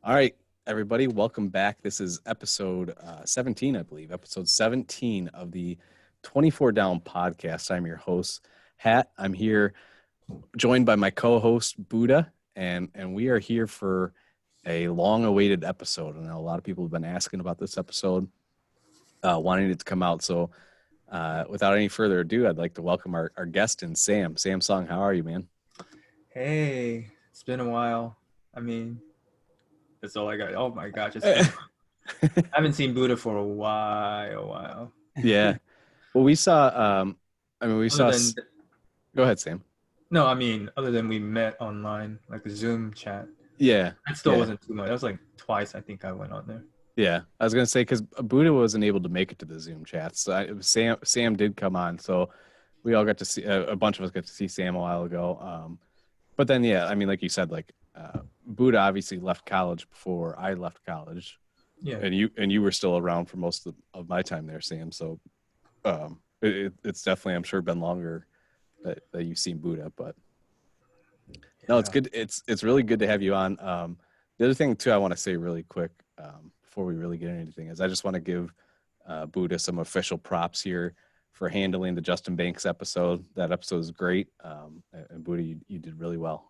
All right, everybody, welcome back. This is episode 17, I believe, episode 17 of the 24 Down podcast. I'm your host, Hat. I'm here joined by my co-host, Buddha, and we are here for a long-awaited episode. I know a lot of people have been asking about this episode, wanting it to come out. So without any further ado, I'd like to welcome our guest in Sam. Sam Song, how are you, man? Hey, it's been a while. I mean, that's all I got. Oh my gosh, it's been. I haven't seen Buddha for a while. Yeah. Well, we saw, we Other saw, than go ahead, Sam. no, I mean, other than we met online, like a Zoom chat. Yeah. That still Yeah. wasn't too much. That was like twice I think I went on there. Yeah. I was going to say, because Buddha wasn't able to make it to the Zoom chats. Sam did come on. So we all got to see, a bunch of us got to see Sam a while ago. But then, yeah, I mean, like you said, Buddha obviously left college before I left college. Yeah. And you were still around for most of my time there, Sam. So it's definitely, I'm sure, been longer that you've seen Buddha, but no, it's good. It's really good to have you on. The other thing too, I want to say really quick before we really get into anything is I just want to give Buddha some official props here for handling the Justin Banks episode. That episode is great, and Buddha, you did really well.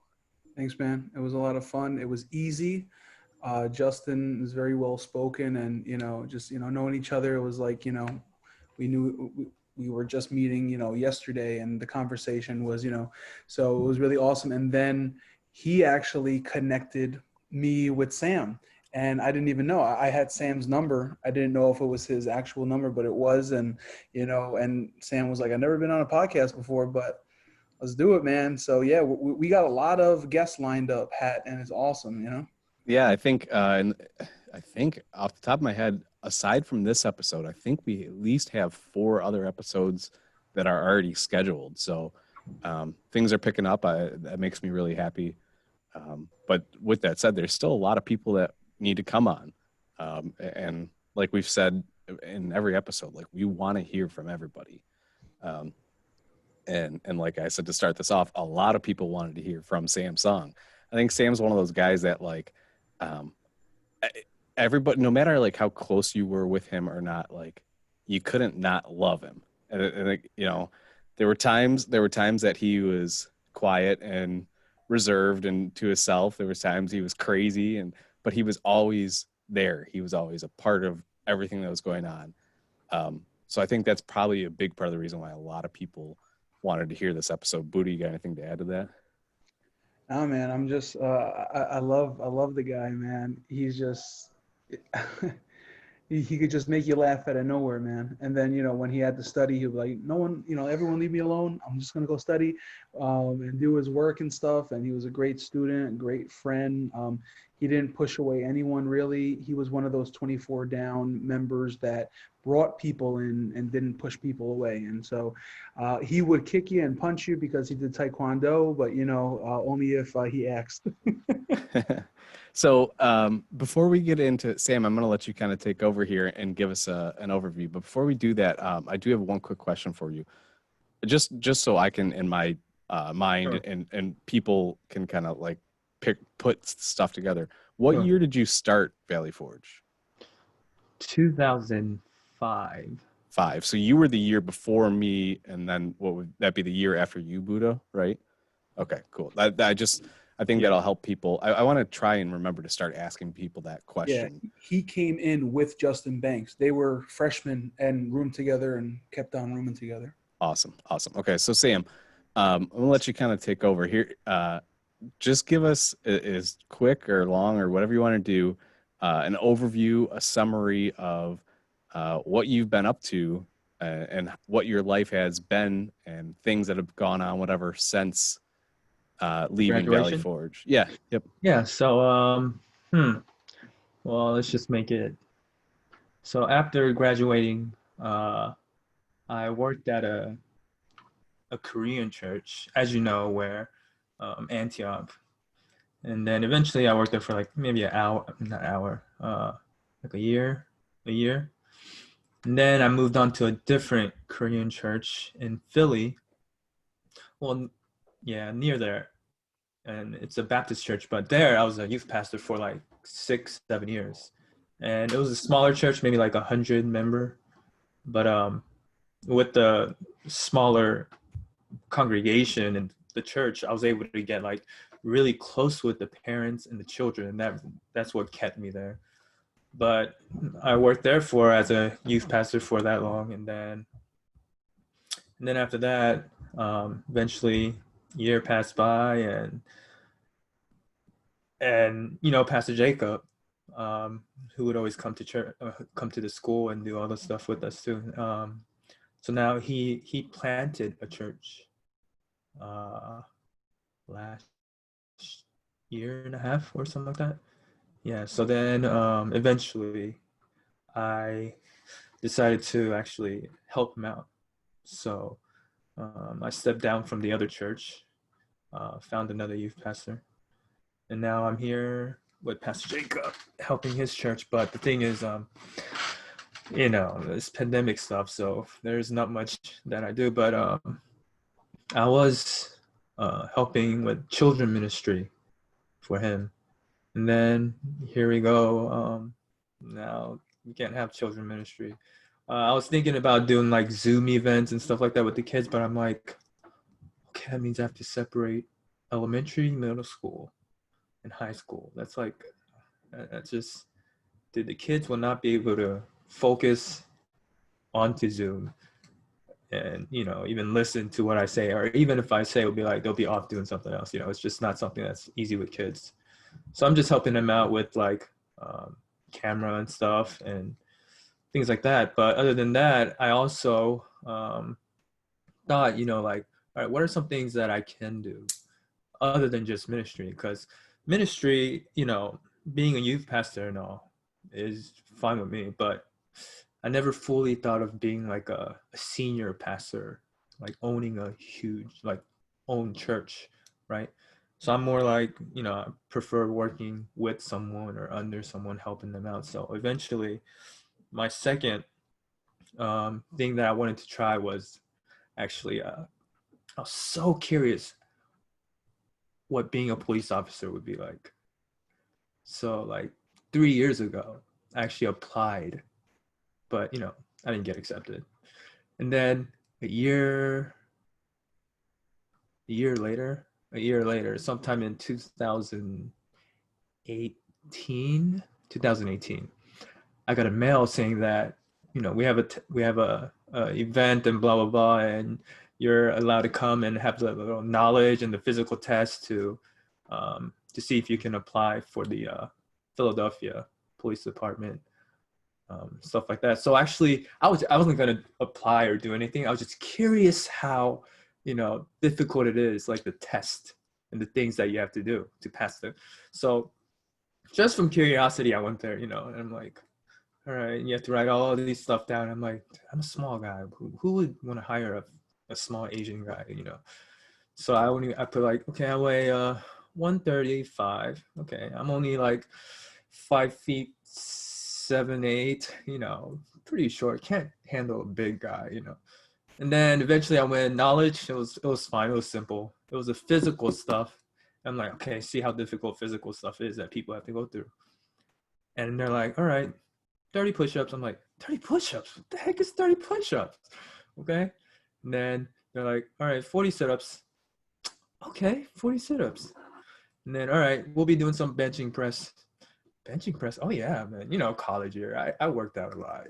Thanks, man. It was a lot of fun. It was easy. Justin is very well spoken, and just knowing each other, it was like we knew we were just meeting yesterday, and the conversation was so it was really awesome. And then he actually connected me with Sam, and I didn't even know. I had Sam's number. I didn't know if it was his actual number, but it was. And and Sam was like, "I've never been on a podcast before, but let's do it, man." So yeah, we got a lot of guests lined up, Hat, and it's awesome. Yeah, I think, and I think off the top of my head, aside from this episode, I think we at least have 4 other episodes that are already scheduled. So things are picking up. That makes me really happy. But with that said, there's still a lot of people that need to come on. And like we've said in every episode, like we want to hear from everybody. And like I said, to start this off, a lot of people wanted to hear from Sam Song. I think Sam's one of those guys that everybody, no matter like how close you were with him or not, like you couldn't not love him. And there were times that he was quiet and reserved and to himself. There was times he was crazy, but he was always there. He was always a part of everything that was going on. So I think that's probably a big part of the reason why a lot of people wanted to hear this episode. Buddha, you got anything to add to that? Oh man, I'm just I love the guy, man. He's just he could just make you laugh out of nowhere, man. And then when he had to study, he'd be like, "No one, everyone leave me alone. I'm just gonna go study and do his work and stuff." And he was a great student, great friend. He didn't push away anyone really. He was one of those 24 down members that brought people in and didn't push people away. And so he would kick you and punch you because he did taekwondo, but only if he asked. So before we get into Sam, I'm going to let you kind of take over here and give us an overview. But before we do that, I do have one quick question for you, just so I can in my mind Sure. and people can kind of like put stuff together. What Sure. year did you start Valley Forge? 2005. 5. So you were the year before me, and then what would that be, the year after you, Buddha, right? Okay, cool. I think that'll help people. I want to try and remember to start asking people that Yeah, question. he came in with Justin Banks. They were freshmen and roomed together and kept on rooming together. Awesome. Okay, so Sam, I'm gonna let you kind of take over here. Just give us as quick or long or whatever you want to do, an overview, a summary of what you've been up to and what your life has been and things that have gone on, whatever, since leaving Valley Graduation? Forge. Yeah. Yep. Yeah. So well, let's just make it. So after graduating, I worked at a Korean church, as you know, where Antioch. And then eventually I worked there for like maybe an hour, not hour, like a year. And then I moved on to a different Korean church in Philly. Well, yeah, near there. and it's a Baptist church. But there, I was a youth pastor for like 6-7 years, and it was a smaller church, maybe like 100 member. But with the smaller congregation and the church, I was able to get like really close with the parents and the children, and that's what kept me there. But I worked there for as a youth pastor for that long, and then after that, eventually, a year passed by, and Pastor Jacob, who would always come to church, come to the school and do all the stuff with us too. So now he planted a church last year and a half or something like that. Yeah. So then eventually I decided to actually help him out. So I stepped down from the other church, found another youth pastor, and now I'm here with Pastor Jacob helping his church. But the thing is, this pandemic stuff, so there's not much that I do. But I was helping with children ministry for him, and then here we go. Now we can't have children ministry. I was thinking about doing like Zoom events and stuff like that with the kids, but I'm like, okay, that means I have to separate elementary, middle school, and high school. That's like, that's just, the kids will not be able to focus onto Zoom and, even listen to what I say, or even if I say, it'll be like, they'll be off doing something else. It's just not something that's easy with kids. So I'm just helping them out with like camera and stuff and things like that. But other than that, I also thought, like, all right, what are some things that I can do other than just ministry? Because ministry, being a youth pastor and all is fine with me, but I never fully thought of being like a senior pastor, like owning a huge, like own church, right? So I'm more like, I prefer working with someone or under someone, helping them out. So eventually my second thing that I wanted to try was actually, I was so curious what being a police officer would be like. So like 3 years ago, I actually applied, but I didn't get accepted. And then a year later, sometime in 2018, I got a mail saying that, we have a event and blah, blah, blah, and you're allowed to come and have the little knowledge and the physical test to see if you can apply for the Philadelphia Police Department, stuff like that. So actually, I wasn't gonna apply or do anything. I was just curious how, difficult it is, like the test and the things that you have to do to pass them. So just from curiosity, I went there, and I'm like, all right, you have to write all of these stuff down. I'm like, I'm a small guy. Who would want to hire a small Asian guy, So I put like, okay, I weigh 135. Okay, I'm only like 5'7", 8", pretty short. Can't handle a big guy, And then eventually I went knowledge. It was fine. It was simple. It was the physical stuff. I'm like, okay, see how difficult physical stuff is that people have to go through. And they're like, all right, 30 push-ups. I'm like, 30 push-ups? What the heck is 30 push-ups? Okay. And then they're like, all right, 40 sit-ups. Okay, 40 sit-ups. And then, all right, we'll be doing some benching press. Benching press? Oh yeah, man. College year, I worked out a lot,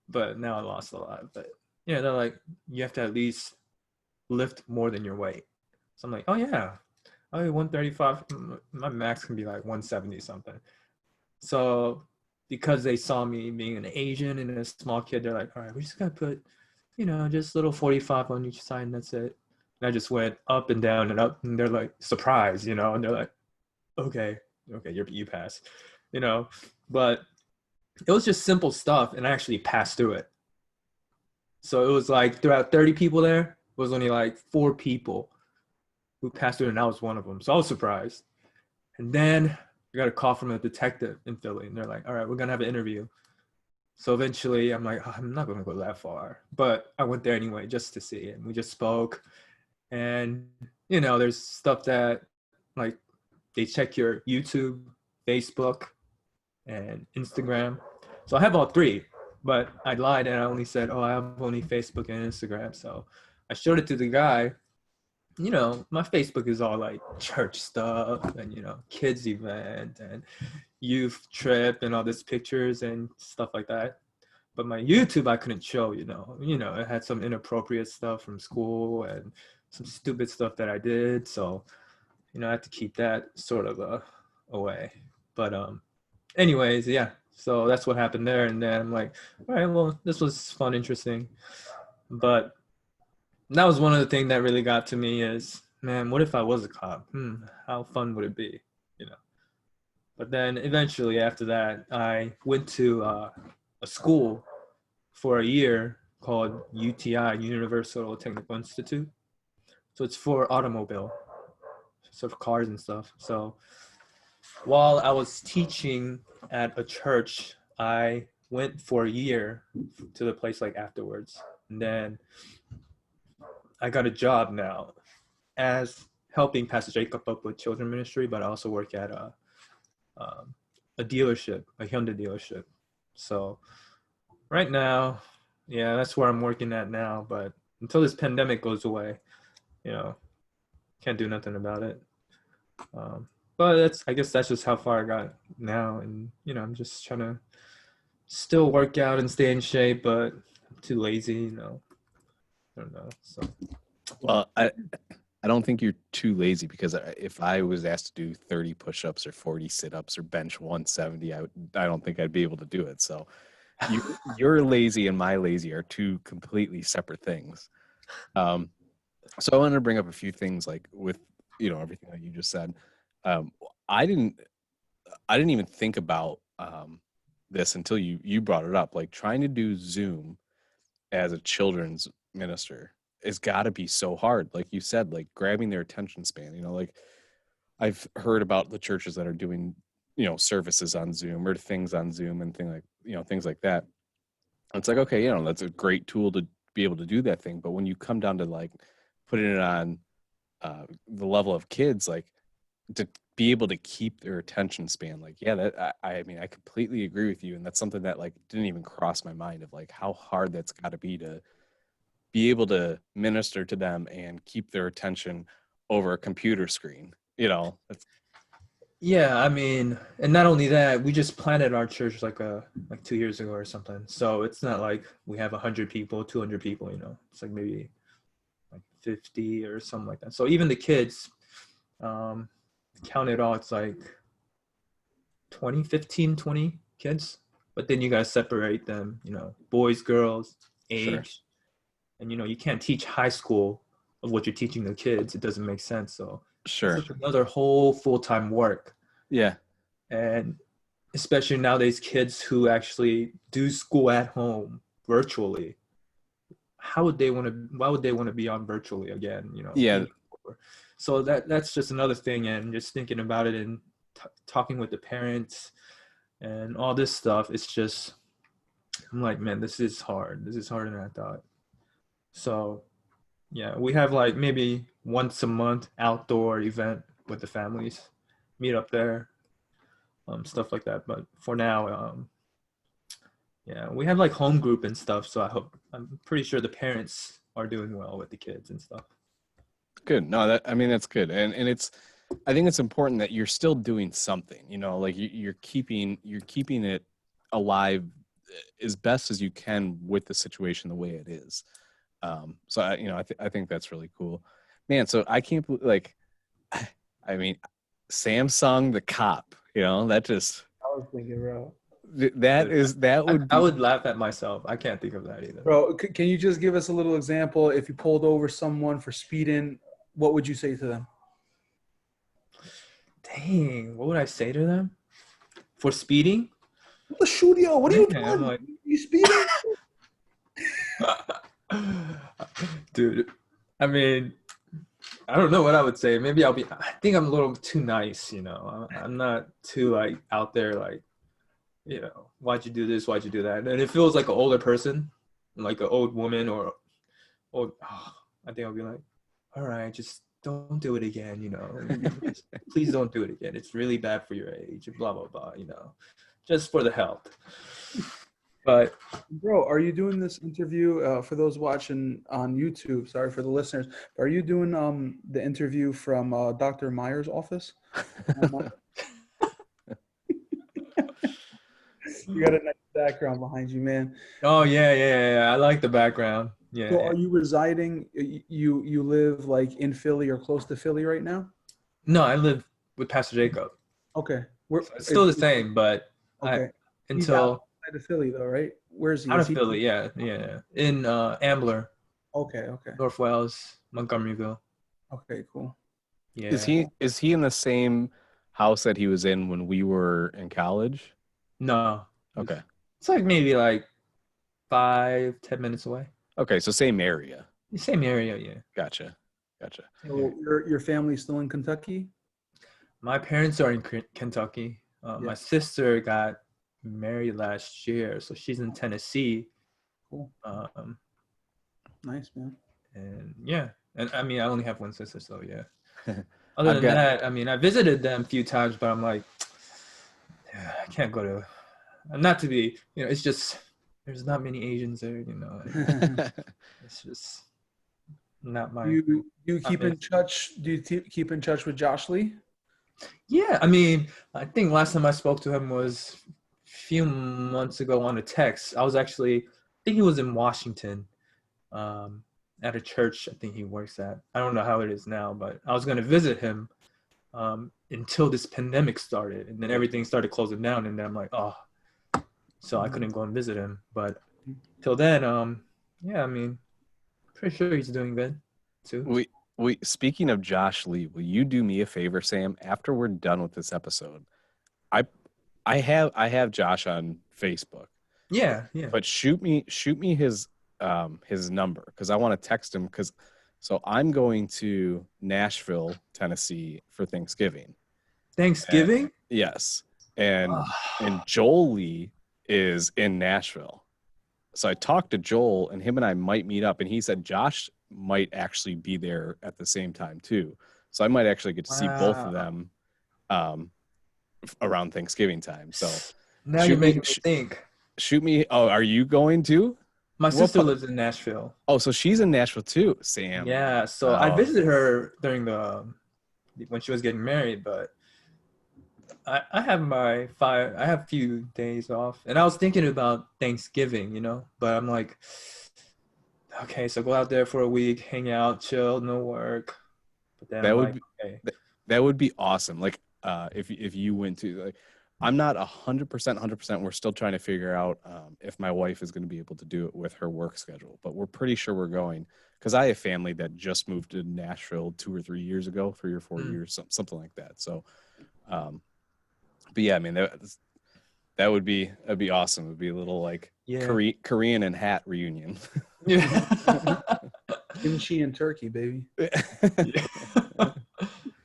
but now I lost a lot. But yeah, they're like, you have to at least lift more than your weight. So I'm like, oh yeah, I weigh 135. My max can be like 170 something. So because they saw me being an Asian and a small kid, they're like, all right, we just gotta put, just little 45 on each side, and that's it. And I just went up and down and up, and they're like, surprised, and they're like, okay, you pass, but it was just simple stuff, and I actually passed through it. So it was like throughout 30 people there was only like 4 people who passed through, and I was one of them. So I was surprised. And then I got a call from a detective in Philly, and they're like, all right, we're gonna have an interview. So eventually I'm like, oh, I'm not gonna go that far, but I went there anyway just to see it. And we just spoke, and there's stuff that like they check your YouTube, Facebook, and Instagram. So I have all three, but I lied and I only said, oh, I have only Facebook and Instagram. So I showed it to the guy. You know, my Facebook is all like church stuff and, you know, kids event and youth trip and all these pictures and stuff like that. But my YouTube I couldn't show, you know, it had some inappropriate stuff from school and some stupid stuff that I did. So, you know, I had to keep that sort of away. But anyways, yeah. So that's what happened there. And then I'm like, all right, well, this was fun, interesting. But that was one of the things that really got to me is, man, what if I was a cop? How fun would it be? You know. But then eventually after that, I went to a school for a year called UTI, Universal Technical Institute. So it's for automobile, sort of cars and stuff. So while I was teaching at a church, I went for a year to the place like afterwards. And then I got a job now as helping Pastor Jacob up with children ministry, but I also work at a dealership, a Hyundai dealership. So right now, yeah, that's where I'm working at now. But until this pandemic goes away, you know, can't do nothing about it. But I guess that's just how far I got now. And, you know, I'm just trying to still work out and stay in shape, but I'm too lazy, you know. I don't know. So, Well, I don't think you're too lazy, because if I was asked to do 30 push-ups or 40 sit-ups or bench 170, I don't think I'd be able to do it. So your lazy and my lazy are two completely separate things. So I wanted to bring up a few things, like with, you know, everything that you just said. I didn't even think about this until you brought it up. Like, trying to do Zoom as a children's minister has got to be so hard. Like you said, like grabbing their attention span. You know, like I've heard about the churches that are doing, you know, services on Zoom or things on Zoom and things like that. And it's like, okay, you know, that's a great tool to be able to do that thing. But when you come down to like putting it on the level of kids, like to be able to keep their attention span, like, yeah, that I mean, I completely agree with you. And that's something that like didn't even cross my mind, of like how hard that's got to be able to minister to them and keep their attention over a computer screen. You know, yeah, I mean, and not only that, we just planted our church like 2 years ago or something. So it's not like we have 100 people, 200 people, you know. It's like maybe like 50 or something like that. So even the kids, count it all, it's like 15, 20 kids. But then you got to separate them, you know, boys, girls, age. Sure. And, you know, you can't teach high school of what you're teaching the kids. It doesn't make sense. So sure. it's another whole full-time work. Yeah. And especially nowadays, kids who actually do school at home virtually, why would they want to be on virtually again, you know? Yeah. So that's just another thing. And just thinking about it and talking with the parents and all this stuff, it's just, I'm like, man, this is hard. This is harder than I thought. So yeah, we have like maybe once a month outdoor event with the families, meet up there, stuff like that. But for now, yeah, we have like home group and stuff. So I'm pretty sure the parents are doing well with the kids and stuff. Good. No, that's good. And I think it's important that you're still doing something, you know, like you're keeping it alive as best as you can with the situation the way it is. So I think that's really cool, man. So I can't believe, like, I mean, Samsung the cop, you know, that just, I was thinking, bro. I would laugh at myself. I can't think of that either. Bro, can you just give us a little example? If you pulled over someone for speeding, what would you say to them? Dang, what would I say to them? For speeding? The studio, what are you doing? I'm like, you speeding? dude, I mean, I don't know what I would say. Maybe I think I'm a little too nice, you know. I'm not too like out there like, you know, why'd you do this? Why'd you do that? And it feels like an older person, like an old woman or old, I think I'll be like, all right, just don't do it again, please don't do it again. It's really bad for your age, blah, blah, blah, just for the health. But Bro, are you doing this interview for those watching on YouTube? Sorry for the listeners. Are you doing the interview from Dr. Meyer's office? You got a nice background behind you, man. oh yeah, I like the background. Yeah. So are you residing, you live like in Philly or close to Philly right now? No, I live with Pastor Jacob. Okay. So it's still the same, but Okay. He's until outside of Philly though, right? Where's he? out Is of he- Philly, yeah. In Ambler, Okay. North Wales, Montgomeryville. Okay, cool. Yeah. Is he in the same house that he was in when we were in college? No. Okay. It's like maybe like 5-10 minutes away. Okay, so same area. Same area, yeah. Gotcha. So your family's still in Kentucky? My parents are in Kentucky. Yeah. My sister got married last year, so she's in Tennessee. Cool. Nice, man. And yeah, and I mean, I only have one sister, so yeah. Other than got- that, I mean, I visited them a few times, but I'm like, yeah, I can't go to. Not to be, it's just there's not many Asians there, It's just not my. You keep in touch? Do you keep in touch with Josh Lee? Yeah, I mean, I think last time I spoke to him was a few months ago on a text. I think he was in Washington, at a church I think he works at. I don't know how it is now, but I was going to visit him until this pandemic started, and then everything started closing down, and then I'm like, oh, so I couldn't go and visit him. But till then, yeah, I mean, pretty sure he's doing good too. We speaking of Josh Lee, will you do me a favor, Sam? After we're done with this episode, I have Josh on Facebook. Yeah. But shoot me his number because I want to text him so I'm going to Nashville, Tennessee for Thanksgiving. Thanksgiving? Yes. And Joel Lee is in Nashville. So I talked to Joel and him and I might meet up, and he said Josh might actually be there at the same time too. So I might actually get to see both of them around Thanksgiving time. So now you're making me think. Shoot me. Oh, are you going to? My sister lives in Nashville. Oh, so she's in Nashville too, Sam. Yeah, so I visited her during when she was getting married, but I have I have a few days off, and I was thinking about Thanksgiving, but I'm like, okay, so go out there for a week, hang out, chill, no work. But then that would be awesome. Like, if you went to, like, I'm not 100%. We're still trying to figure out if my wife is going to be able to do it with her work schedule, but we're pretty sure we're going because I have family that just moved to Nashville 2 or 3 years ago, 3 or 4 years, something like that. So, but yeah, I mean, that'd be awesome. It'd be a little like Korean and hat reunion. Yeah. Kimchi and turkey, baby.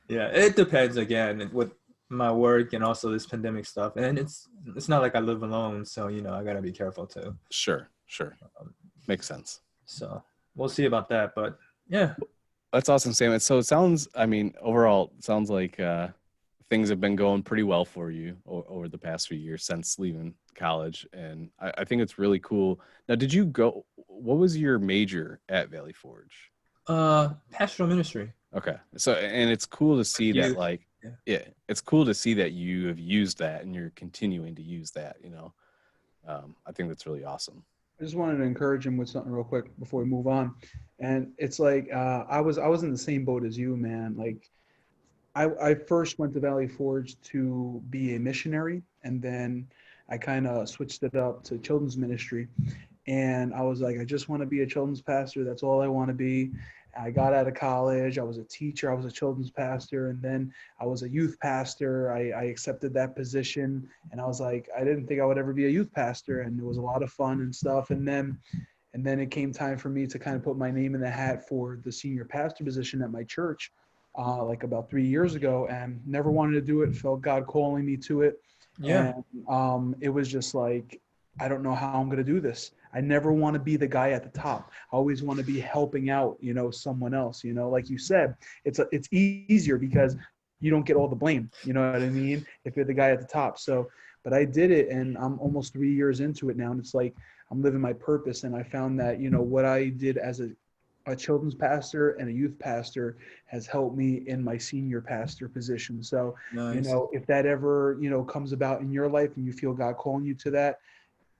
Yeah, it depends again with my work and also this pandemic stuff, and it's not like I live alone, so I gotta be careful too. Sure. Makes sense. So we'll see about that, but yeah, that's awesome, Sam. So it sounds, I mean, overall, it sounds like things have been going pretty well for you over the past few years since leaving college, and I think it's really cool. Now, what was your major at Valley Forge? Pastoral ministry. Okay, so and it's cool to see that, like, yeah, it's cool to see that you have used that and you're continuing to use that. I think that's really awesome. I just wanted to encourage him with something real quick before we move on, and it's like I was in the same boat as you, man. Like, I first went to Valley Forge to be a missionary, and then I kind of switched it up to children's ministry. And I was like, I just want to be a children's pastor. That's all I want to be. I got out of college. I was a teacher. I was a children's pastor. And then I was a youth pastor. I accepted that position. And I was like, I didn't think I would ever be a youth pastor. And it was a lot of fun and stuff. And then it came time for me to kind of put my name in the hat for the senior pastor position at my church, like about 3 years ago, and never wanted to do it. Felt God calling me to it. Yeah. And it was just like, I don't know how I'm going to do this. I never want to be the guy at the top. I always want to be helping out, someone else, like you said, it's easier because you don't get all the blame. You know what I mean? If you're the guy at the top. So, but I did it and I'm almost 3 years into it now. And it's like, I'm living my purpose. And I found that, what I did as a children's pastor and a youth pastor has helped me in my senior pastor position. So, Nice. if that ever, comes about in your life and you feel God calling you to that,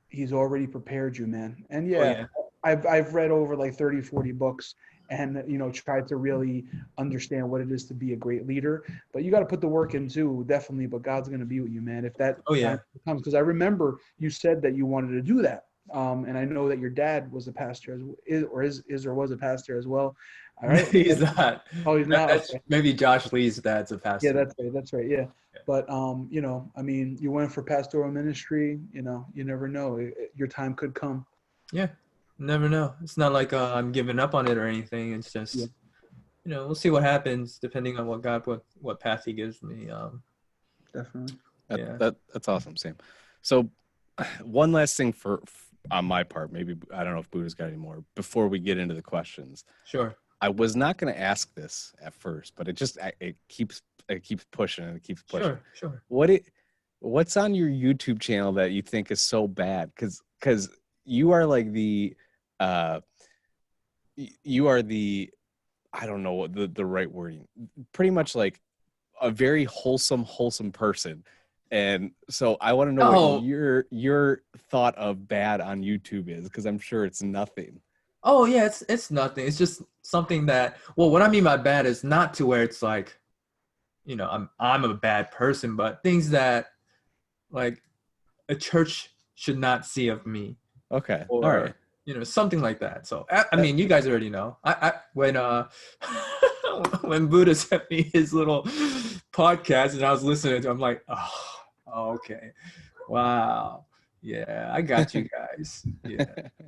he's already prepared you, man. And Oh, yeah, yeah. I've read over like 30, 40 books and, tried to really understand what it is to be a great leader. But you got to put the work in too, definitely. But God's going to be with you, man. If that Oh, yeah. time comes, because I remember you said that you wanted to do that. And I know that your dad was a pastor was a pastor as well. All right. He's not. Oh, he's not. That's Okay. maybe Josh Lee's dad's a Yeah, pastor. that's right. That's right. Yeah. But, I mean, you went for pastoral ministry, you never know. Your time could come. Yeah. Never know. It's not like I'm giving up on it or anything. It's just, Yeah. We'll see what happens depending on what path he gives me. Definitely. Yeah. That's awesome, Sam. So one last thing on my part, maybe I don't know if Buddha's got any more before we get into the questions. Sure. I was not going to ask this at first, but it keeps pushing and it keeps pushing. Sure. What's on your YouTube channel that you think is so bad? Because you are like you are the, I don't know what the right wording, pretty much like a very wholesome person. And so I want to know what your thought of bad on YouTube is, because I'm sure it's nothing. Oh yeah, it's nothing. It's just something that, well, what I mean by bad is not to where it's like, I'm a bad person, but things that like a church should not see of me. Okay. Or, all right. Something like that. So I mean, you guys already know. I when when Buddha sent me his little podcast and I was listening to it, I'm like, oh, okay. Wow. Yeah, I got you guys. Yeah.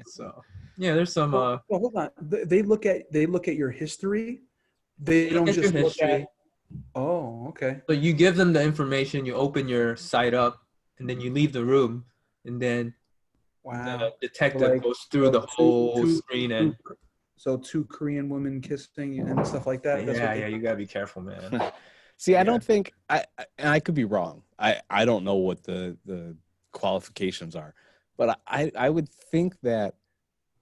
So yeah, there's some Well, hold on. They look at your history. They don't look at just your look history. at. Oh, okay. So you give them the information, you open your site up, and then you leave the room, and then Wow. the detective goes through the whole screen and. So 2 Korean women kissing and stuff like that. That's Yeah, you gotta be careful, man. See, I don't think and I could be wrong. I don't know what the qualifications are, but I would think that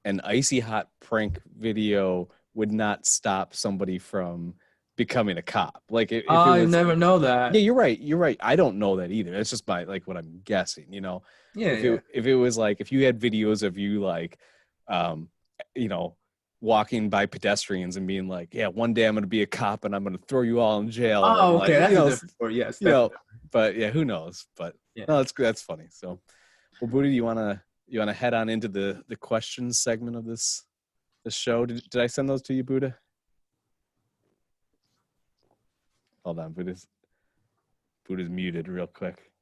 an icy hot prank video would not stop somebody from becoming a cop. Like if it was, never know that. yeah, you're right. I don't know that either. It's just by like what I'm guessing, Yeah, if it was like, if you had videos of you like, walking by pedestrians and being like, yeah, one day I'm going to be a cop and I'm going to throw you all in jail. Oh, and okay, like, that's a different story. Yes, but yeah, who knows? But yeah. no, that's funny. So, well, Buddha, you want to head on into the questions segment of this show? Did I send those to you, Buddha? Hold on, Buddha's muted real quick.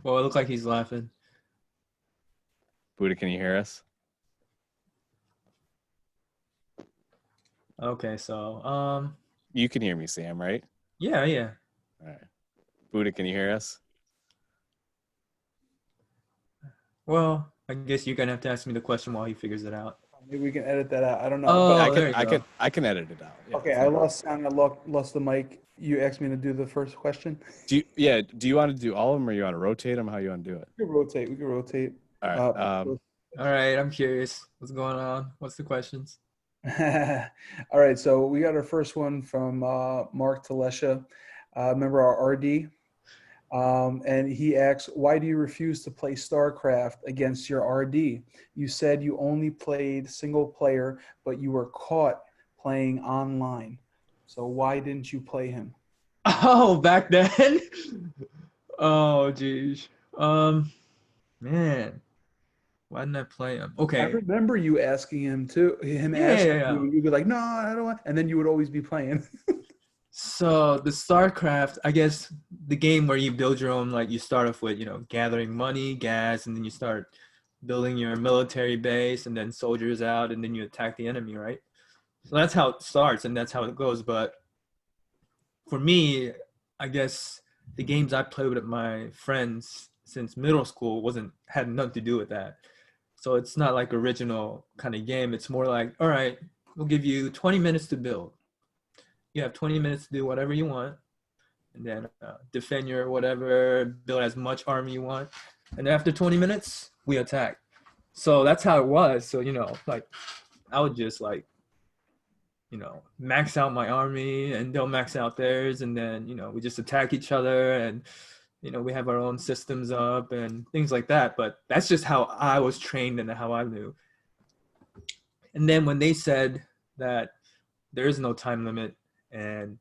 Well, it looks like he's laughing. Buddha, can you hear us? Okay, so you can hear me, Sam, right? Yeah. All right. Buddha, can you hear us? Well, I guess you're gonna have to ask me the question while he figures it out. Maybe we can edit that out. I don't know. Oh, I can edit it out. Yeah, okay, I lost sound. I lost the mic. You asked me to do the first question. Do you want to do all of them, or you want to rotate them? How you want to do it? We can rotate. All right. All right, I'm curious. What's going on? What's the questions? All right, so we got our first one from Mark Talesha, member of our RD. And he asks, why do you refuse to play StarCraft against your RD? You said you only played single player, but you were caught playing online. So why didn't you play him? Oh, back then? Oh, geez. Man. Why didn't I play him? Okay. I remember you asking him too. You, you'd be like, no, I don't want. And then you would always be playing. So the StarCraft, I guess the game where you build your own, like you start off with, gathering money, gas, and then you start building your military base and then soldiers out and then you attack the enemy, right? So that's how it starts and that's how it goes. But for me, I guess the games I play with my friends, since middle school had nothing to do with that. So it's not like original kind of game. It's more like, all right, we'll give you 20 minutes to build. You have 20 minutes to do whatever you want, and then defend your whatever, build as much army you want. And then after 20 minutes, we attack. So that's how it was. So, like I would just like, max out my army and they'll max out theirs. And then, we just attack each other and, we have our own systems up and things like that. But that's just how I was trained and how I knew. And then when they said that there is no time limit and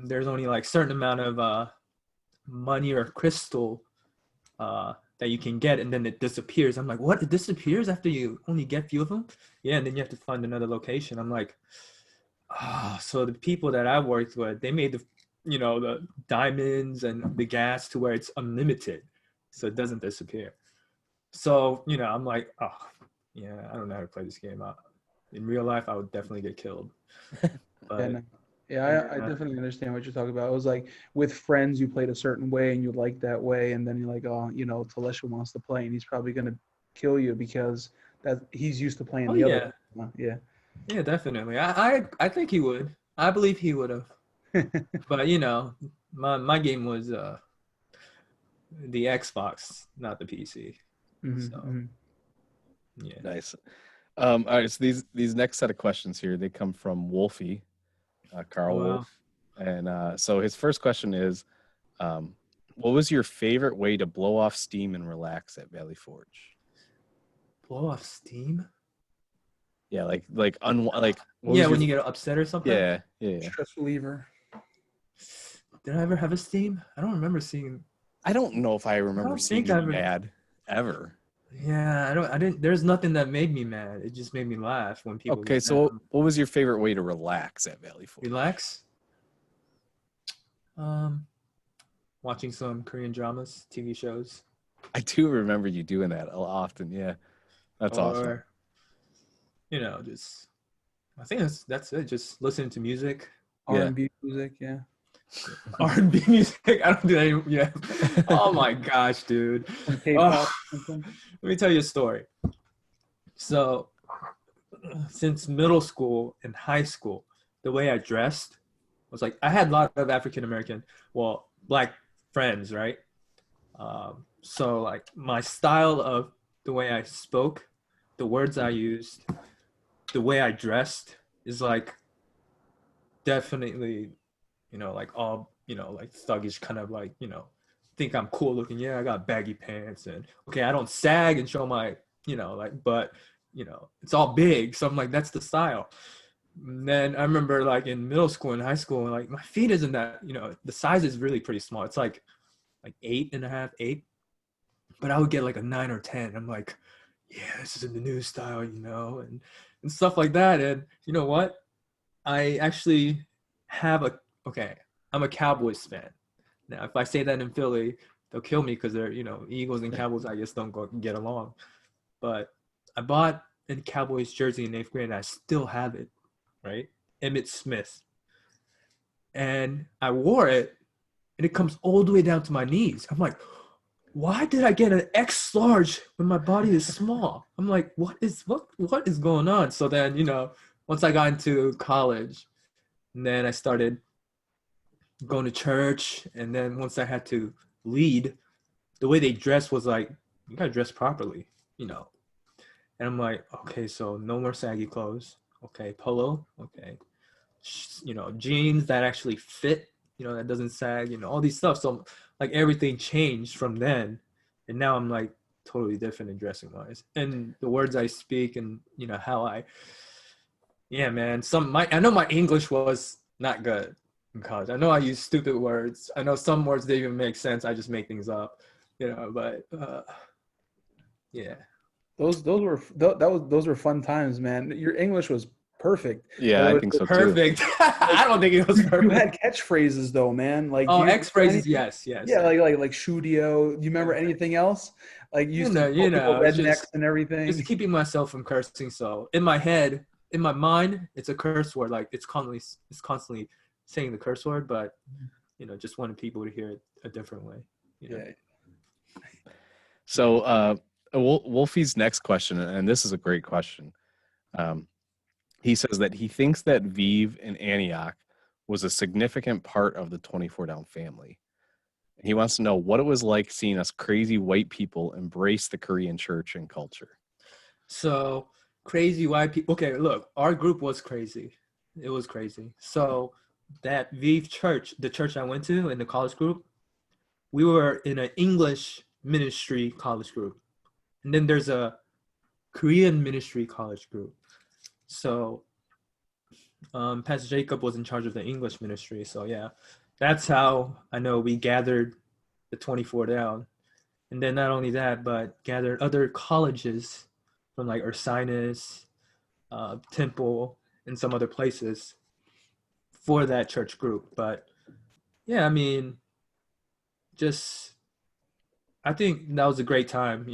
there's only like certain amount of money or crystal that you can get, and then it disappears. I'm like, what? It disappears after you only get few of them? Yeah, and then you have to find another location. I'm like, so the people that I worked with, they made the diamonds and the gas to where it's unlimited, so it doesn't disappear. So, I'm like, oh, yeah, I don't know how to play this game. In real life, I would definitely get killed. But, I definitely understand what you're talking about. It was like with friends, you played a certain way and you like that way, and then you're like, oh, Talesha wants to play, and he's probably gonna kill you because that he's used to playing the other. Yeah. Yeah, definitely. I think he would. I believe he would have. But my game was the Xbox, not the PC. So yeah. Nice. All right. So these next set of questions here, they come from Wolfie. Carl Wolf. And so his first question is, what was your favorite way to blow off steam and relax at Valley Forge? Blow off steam? Yeah, when you get upset or something? Yeah. Stress reliever. Did I ever have a steam? I don't remember seeing. I don't know if I remember seeing you mad ever. Yeah, I didn't. There's nothing that made me mad. It just made me laugh when people. Okay, so what was your favorite way to relax at Valley Forge? Relax. Watching some Korean dramas, TV shows. I do remember you doing that often. Yeah, that's awesome. Just I think that's it. Just listening to music. R&B music, yeah. R&B music. I don't do that anymore. Yeah. Oh my gosh, dude. Let me tell you a story. So, since middle school and high school, the way I dressed was like, I had a lot of African American, black friends, right? So like my style of the way I spoke, the words I used, the way I dressed is like definitely, like all, like thuggish kind of like, think I'm cool looking. Yeah, I got baggy pants and okay, I don't sag and show my, but it's all big. So I'm like, that's the style. And then I remember like in middle school and high school, like my feet isn't that, the size is really pretty small. It's like 8.5, 8. But I would get like a 9 or 10. I'm like, yeah, this is in the new style, and stuff like that. And you know what? I actually have I'm a Cowboys fan. Now, if I say that in Philly, they'll kill me because they're, Eagles and Cowboys, I guess, don't get along. But I bought a Cowboys jersey in 8th grade, and I still have it, right? Emmitt Smith. And I wore it, and it comes all the way down to my knees. I'm like, why did I get an X large when my body is small? I'm like, what is going on? So then, once I got into college, and then I started going to church, and then once I had to lead, the way they dressed was like, you gotta dress properly, And I'm like, okay, so no more saggy clothes. Okay, polo. Okay, jeans that actually fit. That doesn't sag. All these stuff. So like everything changed from then, and now I'm like totally different in dressing wise, and the words I speak, and how I. Yeah, man. I know my English was not good in college. I know I use stupid words. I know some words they even make sense. I just make things up, But yeah. Those were fun times, man. Your English was perfect. Yeah, I think so perfect. Too. I don't think it was perfect. You had catchphrases though, man. Like X phrases, yes. Yeah, like Shudio. You remember anything else? Like rednecks and everything. Just keeping myself from cursing. So in my head, in my mind, it's a curse word. Like it's constantly saying the curse word, but just wanted people to hear it a different way. Yeah. So, Wolfie's next question, and this is a great question. He says that he thinks that Vive in Antioch was a significant part of the 24 Down family. He wants to know what it was like seeing us crazy white people embrace the Korean church and culture. So crazy white people. Okay, look, our group was crazy. It was crazy. So that Vive Church, the church I went to in the college group, we were in an English ministry college group. And then there's a Korean ministry college group. So Pastor Jacob was in charge of the English ministry. So yeah, that's how I know we gathered the 24 Down. And then not only that, but gathered other colleges from like Ursinus, Temple, and some other places for that church group. But yeah, I mean, just I think that was a great time,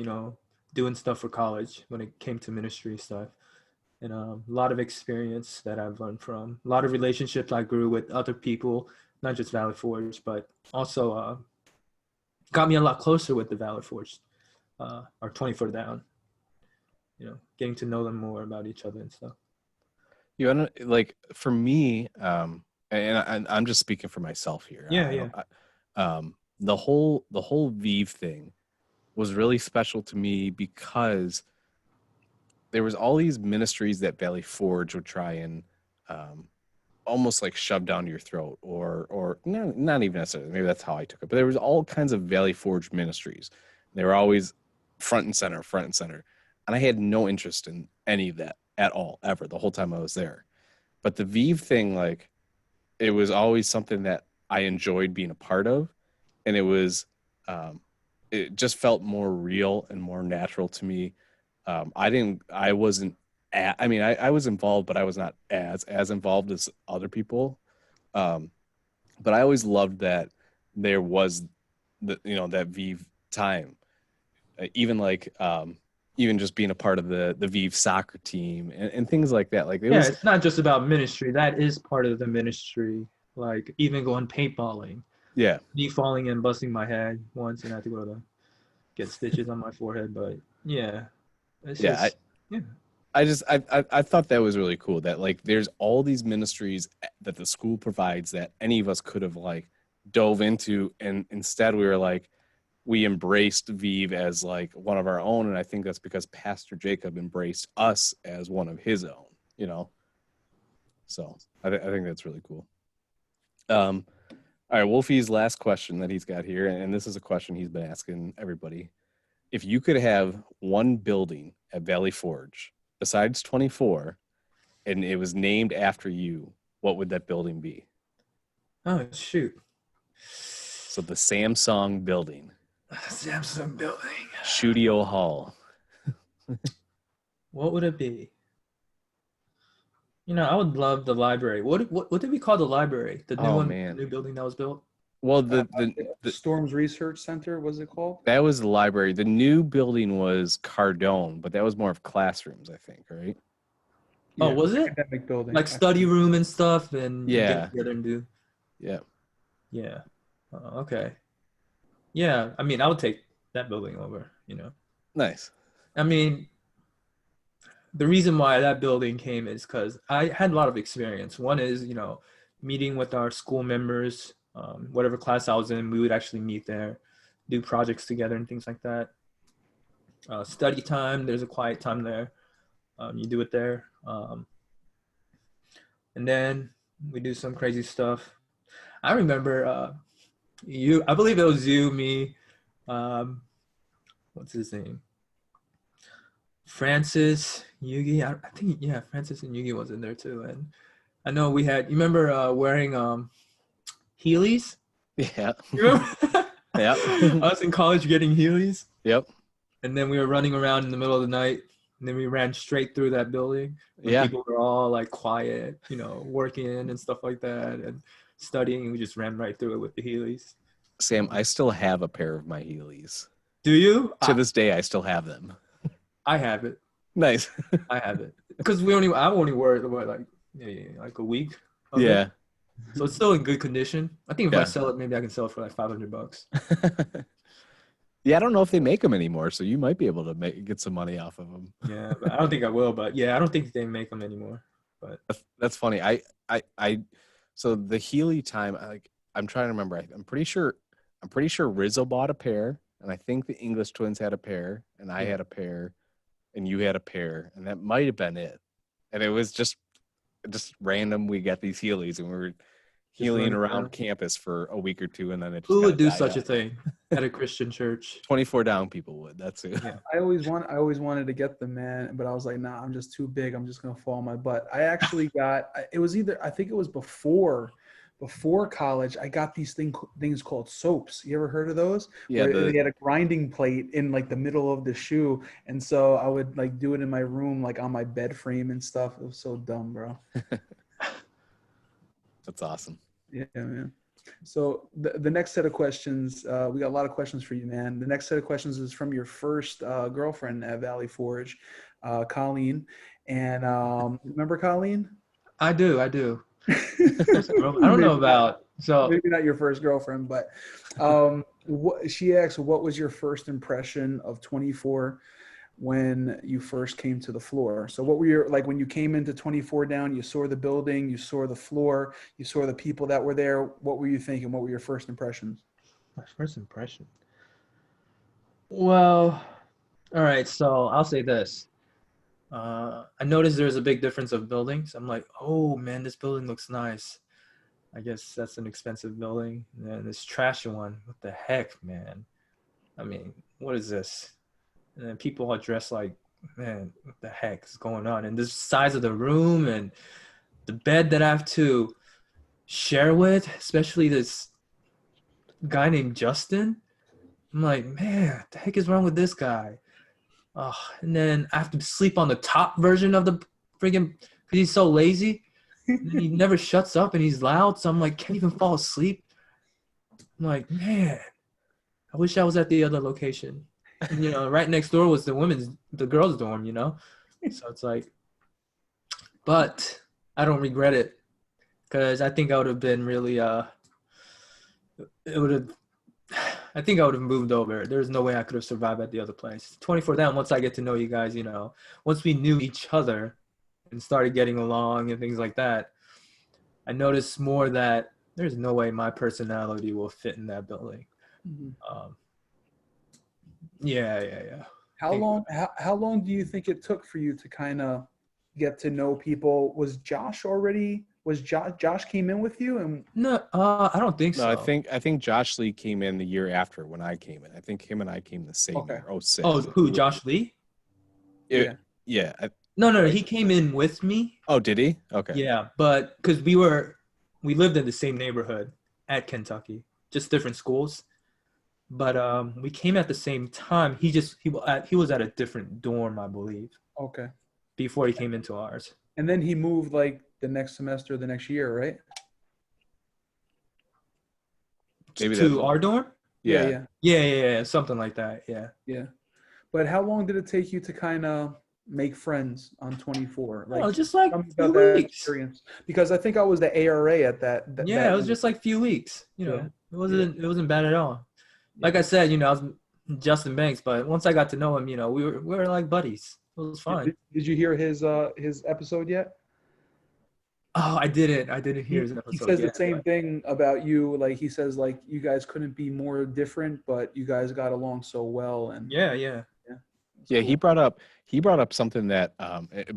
doing stuff for college when it came to ministry stuff. And a lot of experience that I've learned from, a lot of relationships I grew with other people, not just Valley Forge, but also got me a lot closer with the Valley Forge, our 24 Down, getting to know them more about each other and stuff. You know, like for me, and I'm just speaking for myself here. The whole Vive thing was really special to me because there was all these ministries that Valley Forge would try and almost like shove down your throat, or not even necessarily. Maybe that's how I took it. But there was all kinds of Valley Forge ministries. They were always front and center, and I had no interest in any of that at all, ever, the whole time I was there. But the Vive thing, like, it was always something that I enjoyed being a part of, and it was it just felt more real and more natural to me. I was involved, but I was not as involved as other people. But I always loved that there was that Vive time, even just being a part of the Vive soccer team and things like that. Like it's not just about ministry. That is part of the ministry. Like even going paintballing. Yeah. Me falling and busting my head once, and I had to go to get stitches on my forehead. But yeah. I thought that was really cool that like there's all these ministries that the school provides that any of us could have like dove into, and instead we embraced Vive as like one of our own, and I think that's because Pastor Jacob embraced us as one of his own, so I think that's really cool. All right, Wolfie's last question that he's got here, and this is a question he's been asking everybody. If you could have one building at Valley Forge besides 24 and it was named after you, what would that building be? Oh, shoot. So the Samsung building. Samsung building. Studio Hall. What would it be? I would love the library. What did we call the library? The new one, the new building that was built? Well, the Storms Research Center, was it called? That was the library. The new building was Cardone, but that was more of classrooms, I think, right? Oh, was it? Academic building. Like study room and stuff, and yeah, get together and do. Yeah. Yeah. Okay. Yeah, I mean, I would take that building over. Nice. I mean, the reason why that building came is because I had a lot of experience. One is, meeting with our school members. Whatever class I was in, we would actually meet there, do projects together and things like that. Study time, there's a quiet time there. You do it there. And then we do some crazy stuff. I remember I believe it was you, me, what's his name? Francis, Yugi. I think, yeah, Francis and Yugi was in there too. And I know we had, you remember wearing Heelys? Yeah. You remember? Yeah. I was in college getting Heelys. Yep. And then we were running around in the middle of the night. And then we ran straight through that building. Yeah. People were all like quiet, working and stuff like that and studying. We just ran right through it with the Heelys. Sam, I still have a pair of my Heelys. Do you? To this day, I still have them. I have it. Nice. I have it. Because I only wear it like a week. Yeah. It. So it's still in good condition. I think if I sell it, maybe I can sell it for like $500. Yeah, I don't know if they make them anymore, so you might be able to get some money off of them. Yeah, but I don't think I will. But yeah, I don't think they make them anymore. But That's funny. So the Healy time, I'm trying to remember. I'm pretty sure Rizzo bought a pair, and I think the English twins had a pair, and I Yeah. had a pair, and you had a pair, and that might have been it. And it was just random. We got these Heelys, and we were healing running around around. campus for a week or two, and then it just who would kinda do died such a out. thing at a Christian church? 24 down people would. That's it. Yeah. I always wanted to get them, man, but I was like, nah, I'm just too big. I'm just gonna fall on my butt. I actually got. It was either, I think it was before college. I got these things called soaps. You ever heard of those? Yeah, Where they had a grinding plate in like the middle of the shoe, and so I would like do it in my room, like on my bed frame and stuff. It was so dumb, bro. that's awesome. Yeah, man. So the next set of questions, we got a lot of questions for you, man. The next set of questions is from your first girlfriend at Valley Forge, Colleen. And remember Colleen? I do. I don't know about so. Maybe not your first girlfriend, but she asked, what was your first impression of 24 when you first came to the floor? So what were your, like when you came into 24 down, you saw the building, you saw the floor, you saw the people that were there. What were you thinking? What were your first impressions? My first impression. Well, all right. So I'll say this. I noticed there's a big difference of buildings. I'm like, oh man, this building looks nice. I guess that's an expensive building. And then this trashy one. What the heck, man? I mean, what is this? And then people are dressed like, man, what the heck is going on? And the size of the room and the bed that I have to share with, especially this guy named Justin. I'm like, man, what the heck is wrong with this guy? Oh, and then I have to sleep on the top version of the friggin' because he's so lazy. And he never shuts up and he's loud. So I'm like, can't even fall asleep. I'm like, man, I wish I was at the other location. And, you know, right next door was the girls' dorm, you know? So it's like, but I don't regret it because I think I would have been really, I think I would have moved over. There's no way I could have survived at the other place. 24 down, once I get to know you guys, you know, once we knew each other and started getting along and things like that, I noticed more that there's no way my personality will fit in that building. Yeah. How long do you think it took for you to kind of get to know people? Was Josh came in with you? And No, I don't think so. No, I think Josh Lee came in the year after when I came in. I think him and I came the same Okay. year, 06. Oh, who, Josh Lee? Yeah. No, he came in with me. Oh, did he? Okay. Yeah, but because we lived in the same neighborhood at Kentucky, just different schools. But we came at the same time. He was at a different dorm, I believe, okay. before he came into ours. And then he moved like the next semester, the next year, right? Maybe To that- our dorm? Yeah. Yeah, something like that. Yeah. Yeah. But how long did it take you to kind of make friends on 24? Like, just like tell me few about that weeks. experience. Because I think I was the ARA at that. Yeah, it was just like few weeks. You know, Yeah. it wasn't bad at all. Like I said, you know, I was Justin Banks, but once I got to know him, you know, we were like buddies. It was fun. Did you hear his episode yet? Oh, I didn't hear his episode. He says yet, the same but- thing about you. Like he says, like you guys couldn't be more different, but you guys got along so well. And Yeah. Yeah, he brought up something that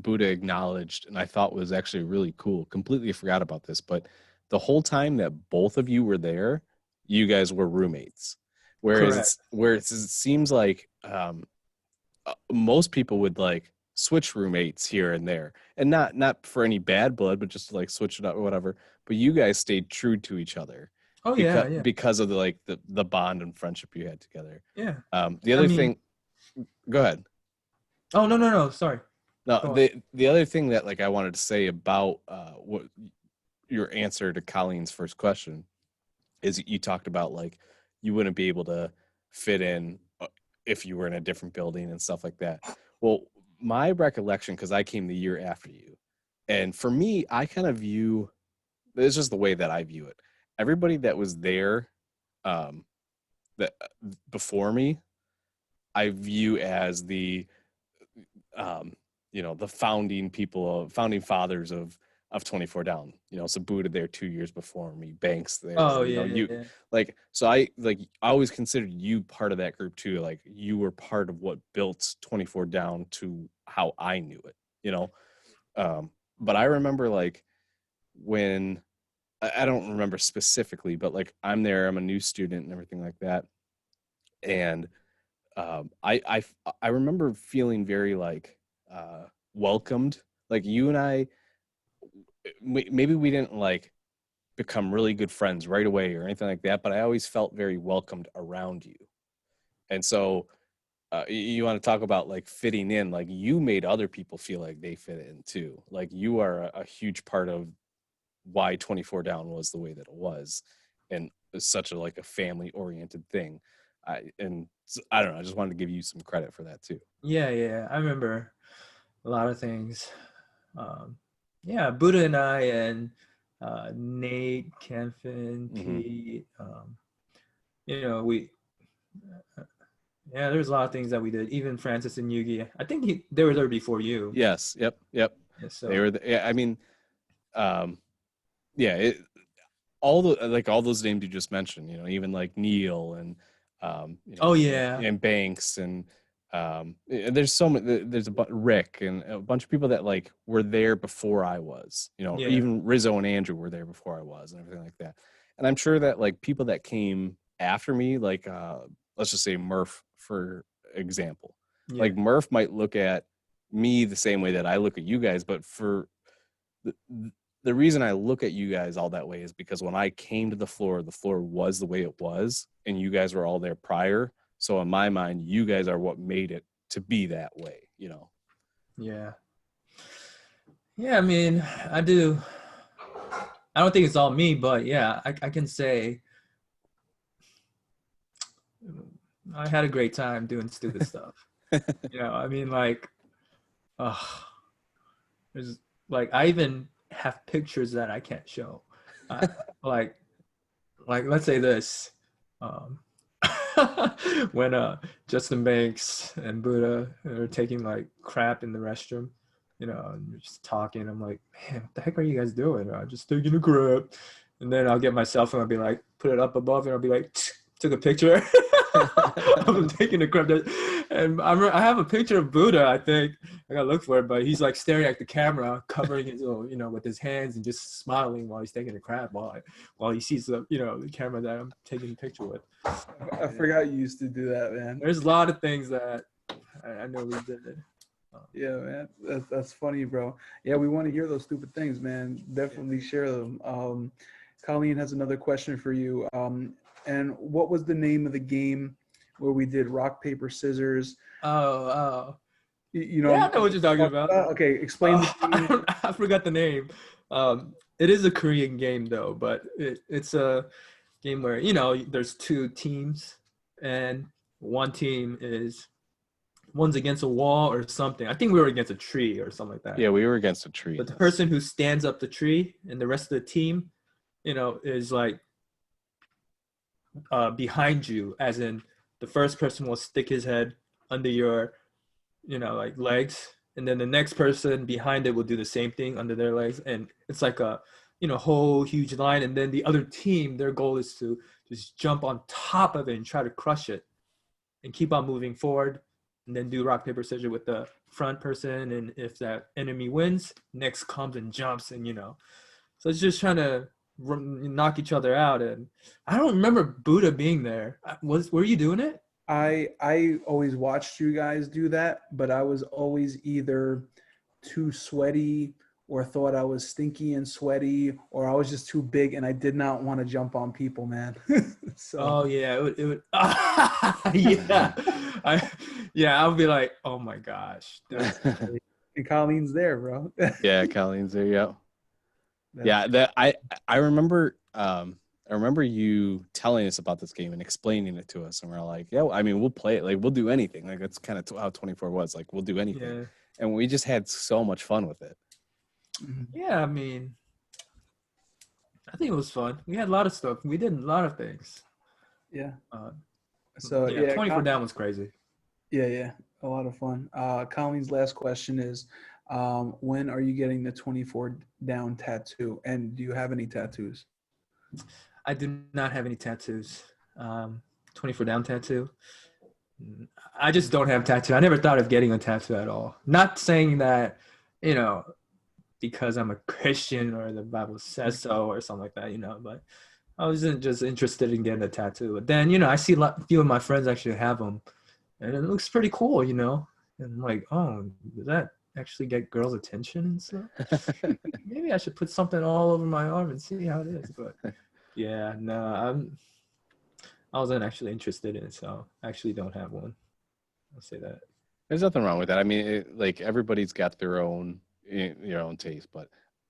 Buddha acknowledged, and I thought was actually really cool. Completely forgot about this, but the whole time that both of you were there, you guys were roommates. Whereas it seems like most people would like switch roommates here and there, and not for any bad blood, but just to like switch it up or whatever. But you guys stayed true to each other. Oh because, because of the bond and friendship you had together. Yeah. The other thing, go ahead. Oh no, sorry. No, the other thing that like I wanted to say about what your answer to Colleen's first question is you talked about like you wouldn't be able to fit in if you were in a different building and stuff like that. Well, my recollection, because I came the year after you, and for me, I kind of view this is just the way that I view it. Everybody that was there that before me I view as the the founding fathers of 24 Down. So Buddha there 2 years before me, Banks there. Oh yeah, You yeah. like, so I always considered you part of that group too. Like, you were part of what built 24 Down to how I knew it. But I remember, like, when I don't remember specifically, but like, I'm there, I'm a new student and everything like that. And I remember feeling very, like, welcomed. Like, you and I, maybe we didn't like become really good friends right away or anything like that, but I always felt very welcomed around you. And so, you want to talk about like fitting in, like, you made other people feel like they fit in too. Like, you are a huge part of why 24 Down was the way that it was, and it's such a, like, a family oriented thing. I don't know, I just wanted to give you some credit for that too. Yeah. I remember a lot of things. Yeah, Buddha and I and Nate, Kenfin, Mhm. Pete. We yeah, there's a lot of things that we did. Even Francis and Yugi. I think they were there before you. Yes, yep. Yeah, They so were yeah, I mean, um yeah, all those names you just mentioned, even like Neil and oh yeah, and Banks, and there's so many, Rick and a bunch of people that, like, were there before I was, yeah, even Rizzo and Andrew were there before I was, and everything like that. And I'm sure that, like, people that came after me, like, let's just say Murph, for example, yeah, like, Murph might look at me the same way that I look at you guys, but for the, the reason I look at you guys all that way is because when I came to the floor was the way it was, and you guys were all there prior. So in my mind, you guys are what made it to be that way. yeah. Yeah, I mean, I do. I don't think it's all me, but yeah, I can say I had a great time doing stupid stuff. I mean, like, there's like I even have pictures that I can't show. Uh, like, let's say this, um, when Justin Banks and Buddha are taking like crap in the restroom, and we're just talking. I'm like, man, what the heck are you guys doing? I'm just taking a crap, and then I'll get my cell phone. I'll be like, put it up above, and I'll be like, took a picture of him taking a crap. And I have a picture of Buddha. I think I gotta look for it, but he's like staring at the camera, covering his, with his hands and just smiling while he's taking a crap while he sees the camera that I'm taking a picture with. I forgot you used to do that, man. There's a lot of things that I know we did. Yeah, man, that's funny, bro. Yeah, we want to hear those stupid things, man. Definitely share them. Colleen has another question for you. And what was the name of the game where we did rock, paper, scissors? Oh, You know, yeah, I know what you're talking about. Okay, explain the game. I forgot the name. It is a Korean game though, but it's a game where there's two teams, and one's against a wall or something. I think we were against a tree or something like that. Yeah, we were against a tree. But the person who stands up the tree and the rest of the team, is like behind you, as in the first person will stick his head under your, like legs, and then the next person behind it will do the same thing under their legs, and it's like a whole huge line, and then the other team, their goal is to just jump on top of it and try to crush it and keep on moving forward, and then do rock paper scissors with the front person, and if that enemy wins, next comes and jumps, and so it's just trying to knock each other out. And I don't remember Buddha being there. Were you doing it? I always watched you guys do that, but I was always either too sweaty or thought I was stinky and sweaty, or I was just too big and I did not want to jump on people, man. So Oh yeah, it would yeah. I would be like, oh my gosh. and Colleen's there, bro. Yeah, Colleen's there. Yeah. Yeah, that I remember. I remember you telling us about this game and explaining it to us, and we're like, "Yeah, I mean, we'll play it. Like, we'll do anything. Like, that's kind of how 24 was. Like, we'll do anything." Yeah. And we just had so much fun with it. Yeah, I mean, I think it was fun. We had a lot of stuff. We did a lot of things. Yeah. Uh, So yeah, yeah, 24 Down was crazy. Yeah, a lot of fun. Colleen's last question is, when are you getting the 24 down tattoo? And do you have any tattoos? I do not have any tattoos. 24 down tattoo. I just don't have tattoo. I never thought of getting a tattoo at all. Not saying that, you know, because I'm a Christian or the Bible says so or something like that, but I wasn't just interested in getting a tattoo. But then, I see a few of my friends actually have them and it looks pretty cool. And I'm like, oh, does that actually get girls' attention and stuff? Maybe I should put something all over my arm and see how it is. But yeah, no, I wasn't actually interested in it, so I actually don't have one. I'll say that. There's nothing wrong with that. I mean, like everybody's got their own taste, but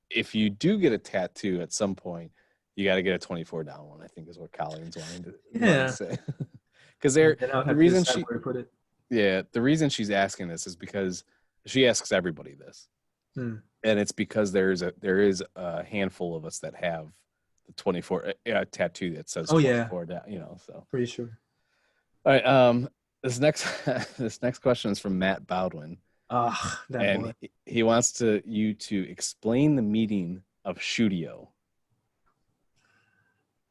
if you do get a tattoo at some point, you got to get a 24 down one. I think is what Colleen's wanting to say. Because the reason the reason she's asking this is because she asks everybody this, and it's because there is a handful of us that have the 24 tattoo that says 24 down. So pretty sure. All right. This next question is from Matt Bowdwin. And he wants you to explain the meaning of Shudio.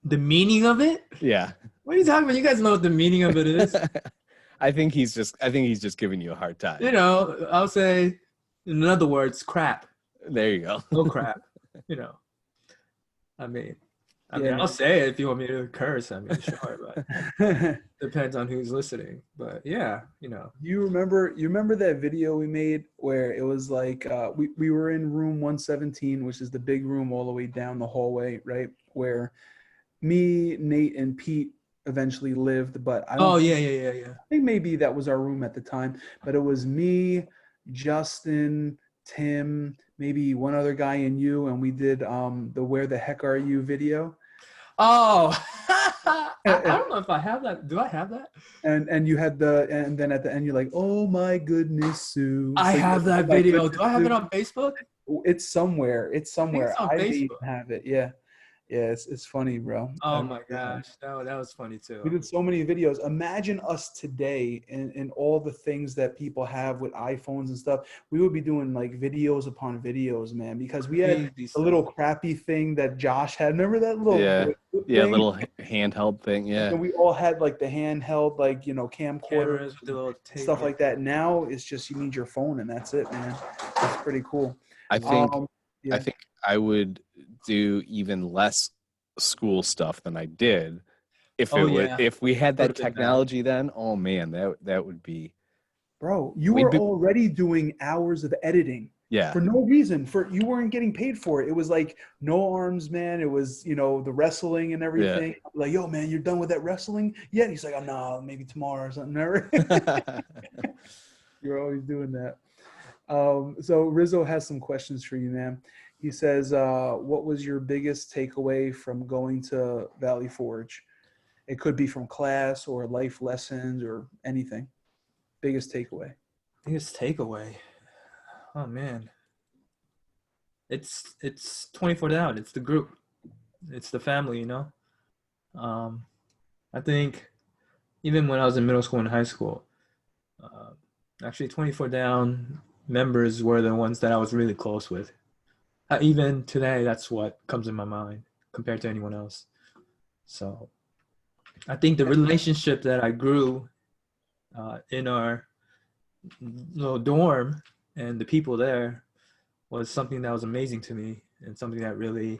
The meaning of it? Yeah. What are you talking about? You guys know what the meaning of it is. I think he's just giving you a hard time. I'll say, in other words, crap. There you go. No crap. I mean, I'll say it if you want me to curse. I mean, sure, but depends on who's listening. But yeah, You remember that video we made where it was like we were in room 117, which is the big room all the way down the hallway, right? Where me, Nate, and Pete eventually lived, but I don't I think maybe that was our room at the time, but it was me, Justin, Tim, maybe one other guy and you, and we did the Where the Heck Are You video. Oh, I don't know if I have that. Do I have that? And you had and then at the end you're like, oh my goodness, Sue. I have that video. Do I have it on Facebook? It's somewhere. It's somewhere. I may even have it. Yeah. Yeah, it's funny, bro. Oh my gosh, that was funny too. We did so many videos. Imagine us today and all the things that people have with iPhones and stuff. We would be doing like videos upon videos, man, because we had a little crappy thing that Josh had. Remember that little thing? Little handheld thing. Yeah. And we all had like the handheld, like camcorders, stuff like that. Now it's just you need your phone and that's it, man. It's pretty cool. I think I would do even less school stuff than I did if we had that technology then. Oh man, that would be. Bro, you were already doing hours of editing. Yeah. For no reason. You weren't getting paid for it. It was like no arms, man. It was, the wrestling and everything. Yeah. Like, yo, man, you're done with that wrestling? Yeah. And he's like, oh no, maybe tomorrow or something. You're always doing that. So Rizzo has some questions for you, man. He says, what was your biggest takeaway from going to Valley Forge? It could be from class or life lessons or anything. Biggest takeaway. Biggest takeaway. Oh man. It's 24 down. It's the group. It's the family, I think even when I was in middle school and high school, actually 24 down members were the ones that I was really close with. Even today, that's what comes in my mind compared to anyone else. So I think the relationship that I grew in our little dorm and the people there was something that was amazing to me and something that really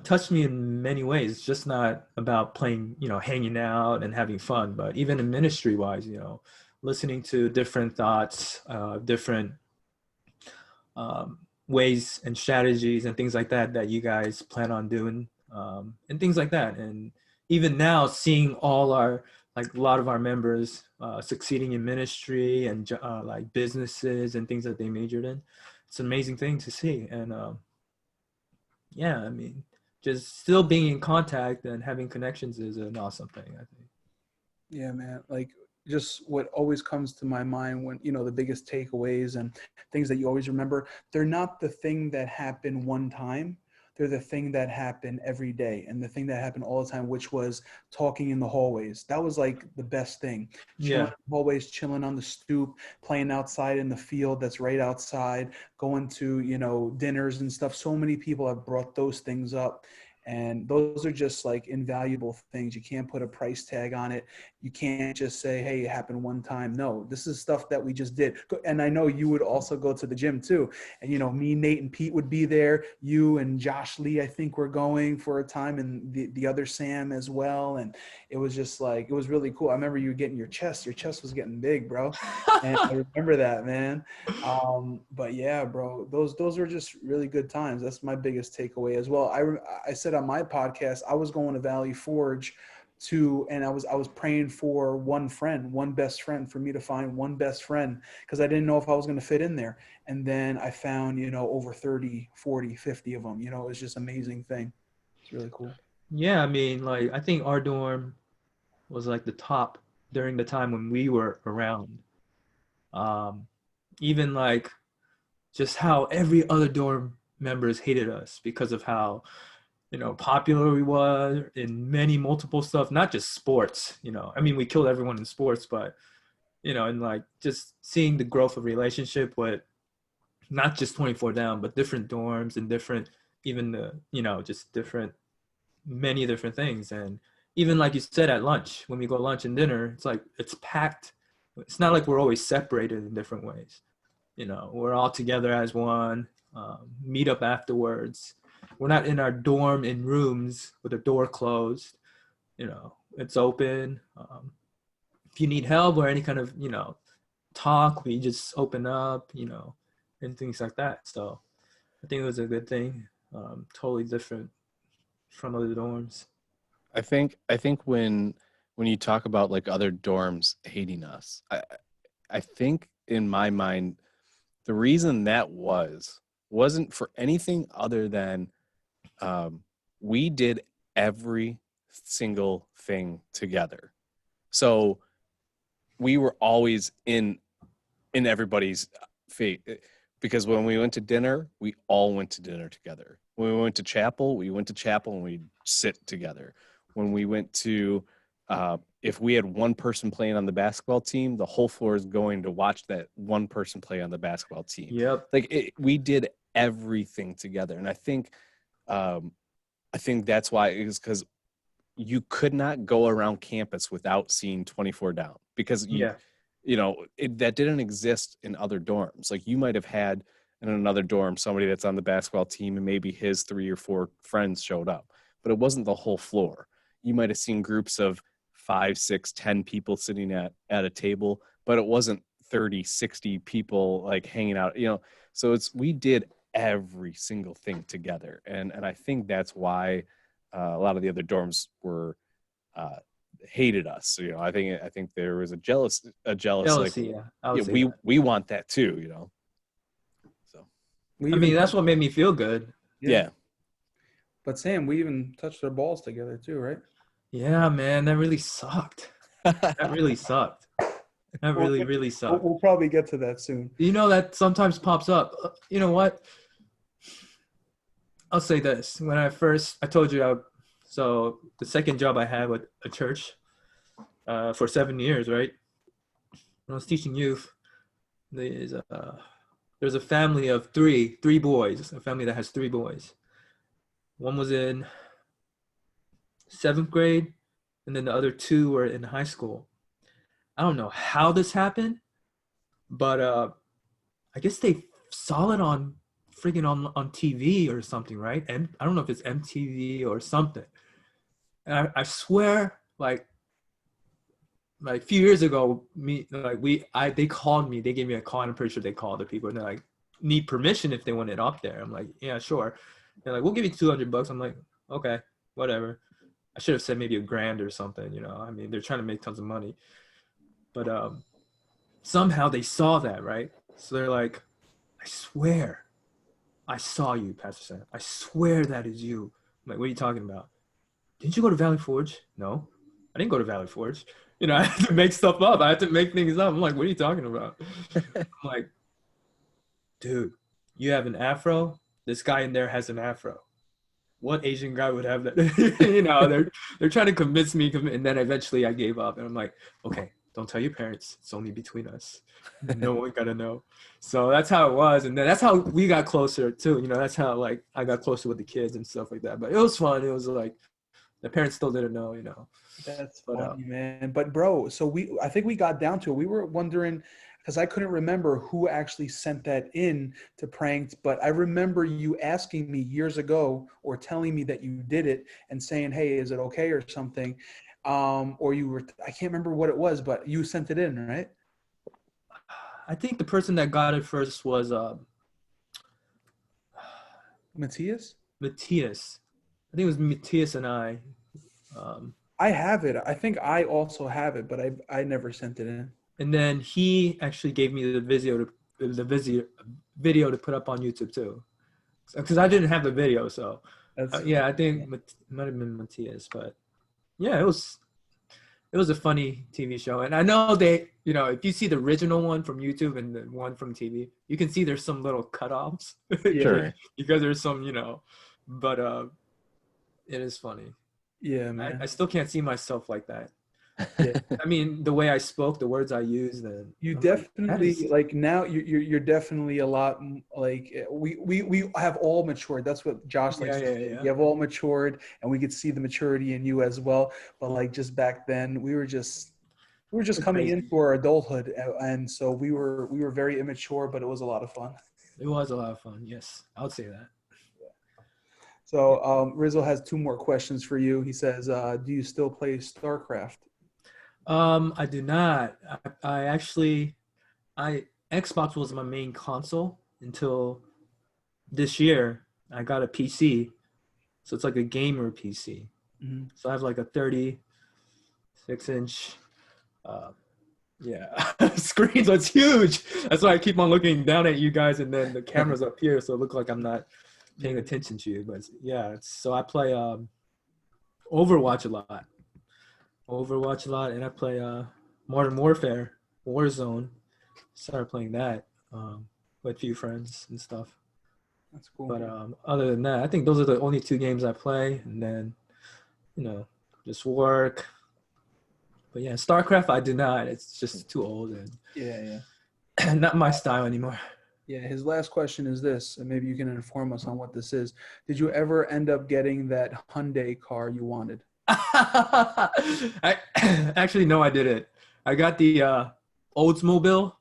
touched me in many ways. It's just not about playing, hanging out and having fun, but even in ministry wise, listening to different thoughts, different ways and strategies and things like that you guys plan on doing, and things like that. And even now seeing all a lot of our members succeeding in ministry and like businesses and things that they majored in, it's an amazing thing to see. And I mean, just still being in contact and having connections is an awesome thing, I think. Yeah, man. Like, just what always comes to my mind when, the biggest takeaways and things that you always remember, they're not the thing that happened one time. they're the thing that happened every day and the thing that happened all the time, which was talking in the hallways. That was like the best thing. Chilling Yeah. in the hallways, chilling on the stoop, playing outside in the field that's right outside, going to, dinners and stuff. So many people have brought those things up. And those are just like invaluable things. You can't put a price tag on it. You can't just say, hey, it happened one time. No, this is stuff that we just did. And I know you would also go to the gym too. And, me, Nate, and Pete would be there. You and Josh Lee, I think, were going for a time, and the other Sam as well. And it was just like, it was really cool. I remember you were getting your chest was getting big, bro. And I remember that, man. But yeah, bro, those are just really good times. That's my biggest takeaway as well. I said on my podcast, I was going to Valley Forge and I was praying for one best friend, for me to find one best friend, because I didn't know if I was going to fit in there. And then I found, over 30, 40, 50 of them. It was just an amazing thing. It's really cool. Yeah, I mean, like, I think our dorm was like the top during the time when we were around. Even like just how every other dorm members hated us because of how, popular we were in multiple stuff, not just sports, I mean, we killed everyone in sports, but, and like just seeing the growth of relationship with not just 24 down, but different dorms and different, even just many different things. And even like you said, at lunch, when we go lunch and dinner, it's like, it's packed. It's not like we're always separated in different ways. We're all together as one, meet up afterwards. We're not in our dorm in rooms with the door closed. It's open. If you need help or any kind of, talk, we just open up, and things like that. So I think it was a good thing. Totally different from other dorms. I think when you talk about like other dorms hating us, I think in my mind, the reason that wasn't for anything other than we did every single thing together. So we were always in everybody's fate, because when we went to dinner, we all went to dinner together. When we went to chapel, and we'd sit together. When we went to, if we had one person playing on the basketball team, the whole floor is going to watch that one person play on the basketball team. Yep. Like we did everything together. And I think that's why, is because you could not go around campus without seeing 24 down, because that didn't exist in other dorms. Like you might have had in another dorm somebody that's on the basketball team and maybe his 3 or 4 friends showed up, but it wasn't the whole floor. You might have seen groups of 5, 6, 10 people sitting at a table, but it wasn't 30, 60 people like hanging out, so we did every single thing together. And I think that's why a lot of the other dorms were hated us. So, I think there was a jealousy, Jealousy, like, we want that too, So I mean, that's what made me feel good. Yeah. But Sam, we even touched our balls together too, right? Yeah, man, that really sucked. That really sucked. That really sucked. We'll probably get to that soon. That sometimes pops up. You know what? I'll say this. When I told you, so the second job I had with a church for 7 years, right? When I was teaching youth, there's a family of three boys, a family that has 3 boys. One was in 7th grade, and then the other 2 were in high school. I don't know how this happened, but I guess they saw it on TV or something, right? And I don't know if it's MTV or something. And I swear, like a few years ago, they called me. They gave me a call. And I'm pretty sure they called the people, and they're like, need permission if they want it up there. I'm like, yeah, sure. They're like, we'll give you $200. I'm like, okay, whatever. I should have said maybe $1,000 or something. I mean, they're trying to make tons of money, but somehow they saw that, right? So they're like, I swear, I saw you, Pastor Sam. I swear that is you. I'm like, what are you talking about? Didn't you go to Valley Forge? No, I didn't go to Valley Forge. I had to make stuff up. I had to make things up. I'm like, what are you talking about? I'm like, dude, you have an afro. This guy in there has an afro. what Asian guy would have that? They're trying to convince me, and then eventually I gave up, and I'm like, okay, don't tell your parents. It's only between us. No one gotta know. So that's how it was, and then that's how we got closer too. That's how like I got closer with the kids and stuff like that. But it was fun. It was like the parents still didn't know. That's But, funny, man. But bro, so I think we got down to it. We were wondering because I couldn't remember who actually sent that in to pranks, but I remember you asking me years ago or telling me that you did it and saying, "Hey, is it okay?" or something. Or I can't remember what it was, but you sent it in, right? I think the person that got it first was Matthias? Matthias. I think it was Matthias and I. I have it. I think I also have it, but I never sent it in. And then he actually gave me the video to put up on YouTube too, because I didn't have the video. So I think it might have been Matthias, but yeah, it was a funny TV show. And I know they, if you see the original one from YouTube and the one from TV, you can see there's some little cutoffs. Sure. Because there's some, but it is funny. Yeah, man. I still can't see myself like that. Yeah. I mean, the way I spoke, the words I used, and You I'm definitely like now you're definitely a lot like we have all matured. That's what Josh likes to say. Yeah. We have all matured, and we could see the maturity in you as well. But like just back then, we were just coming Crazy. into our adulthood, and so we were very immature, but it was a lot of fun. It was a lot of fun. Yes, I would say that. So Rizzo has 2 more questions for you. He says, "Do you still play StarCraft?" I do not. I actually, Xbox was my main console until this year. I got a PC, so it's like a gamer PC. Mm-hmm. So I have like a 36-inch, screen. So it's huge. That's why I keep on looking down at you guys, and then the camera's up here, so it looks like I'm not paying attention to you. But yeah, so I play Overwatch a lot. And I play Modern Warfare, Warzone. Started playing that with a few friends and stuff. That's cool. But other than that, I think those are the only 2 games I play, and then just work. But yeah, StarCraft I do not. It's just too old and not my style anymore. Yeah, his last question is this, and maybe you can inform us on what this is. Did you ever end up getting that Hyundai car you wanted? Actually, no, I didn't. I got the Oldsmobile.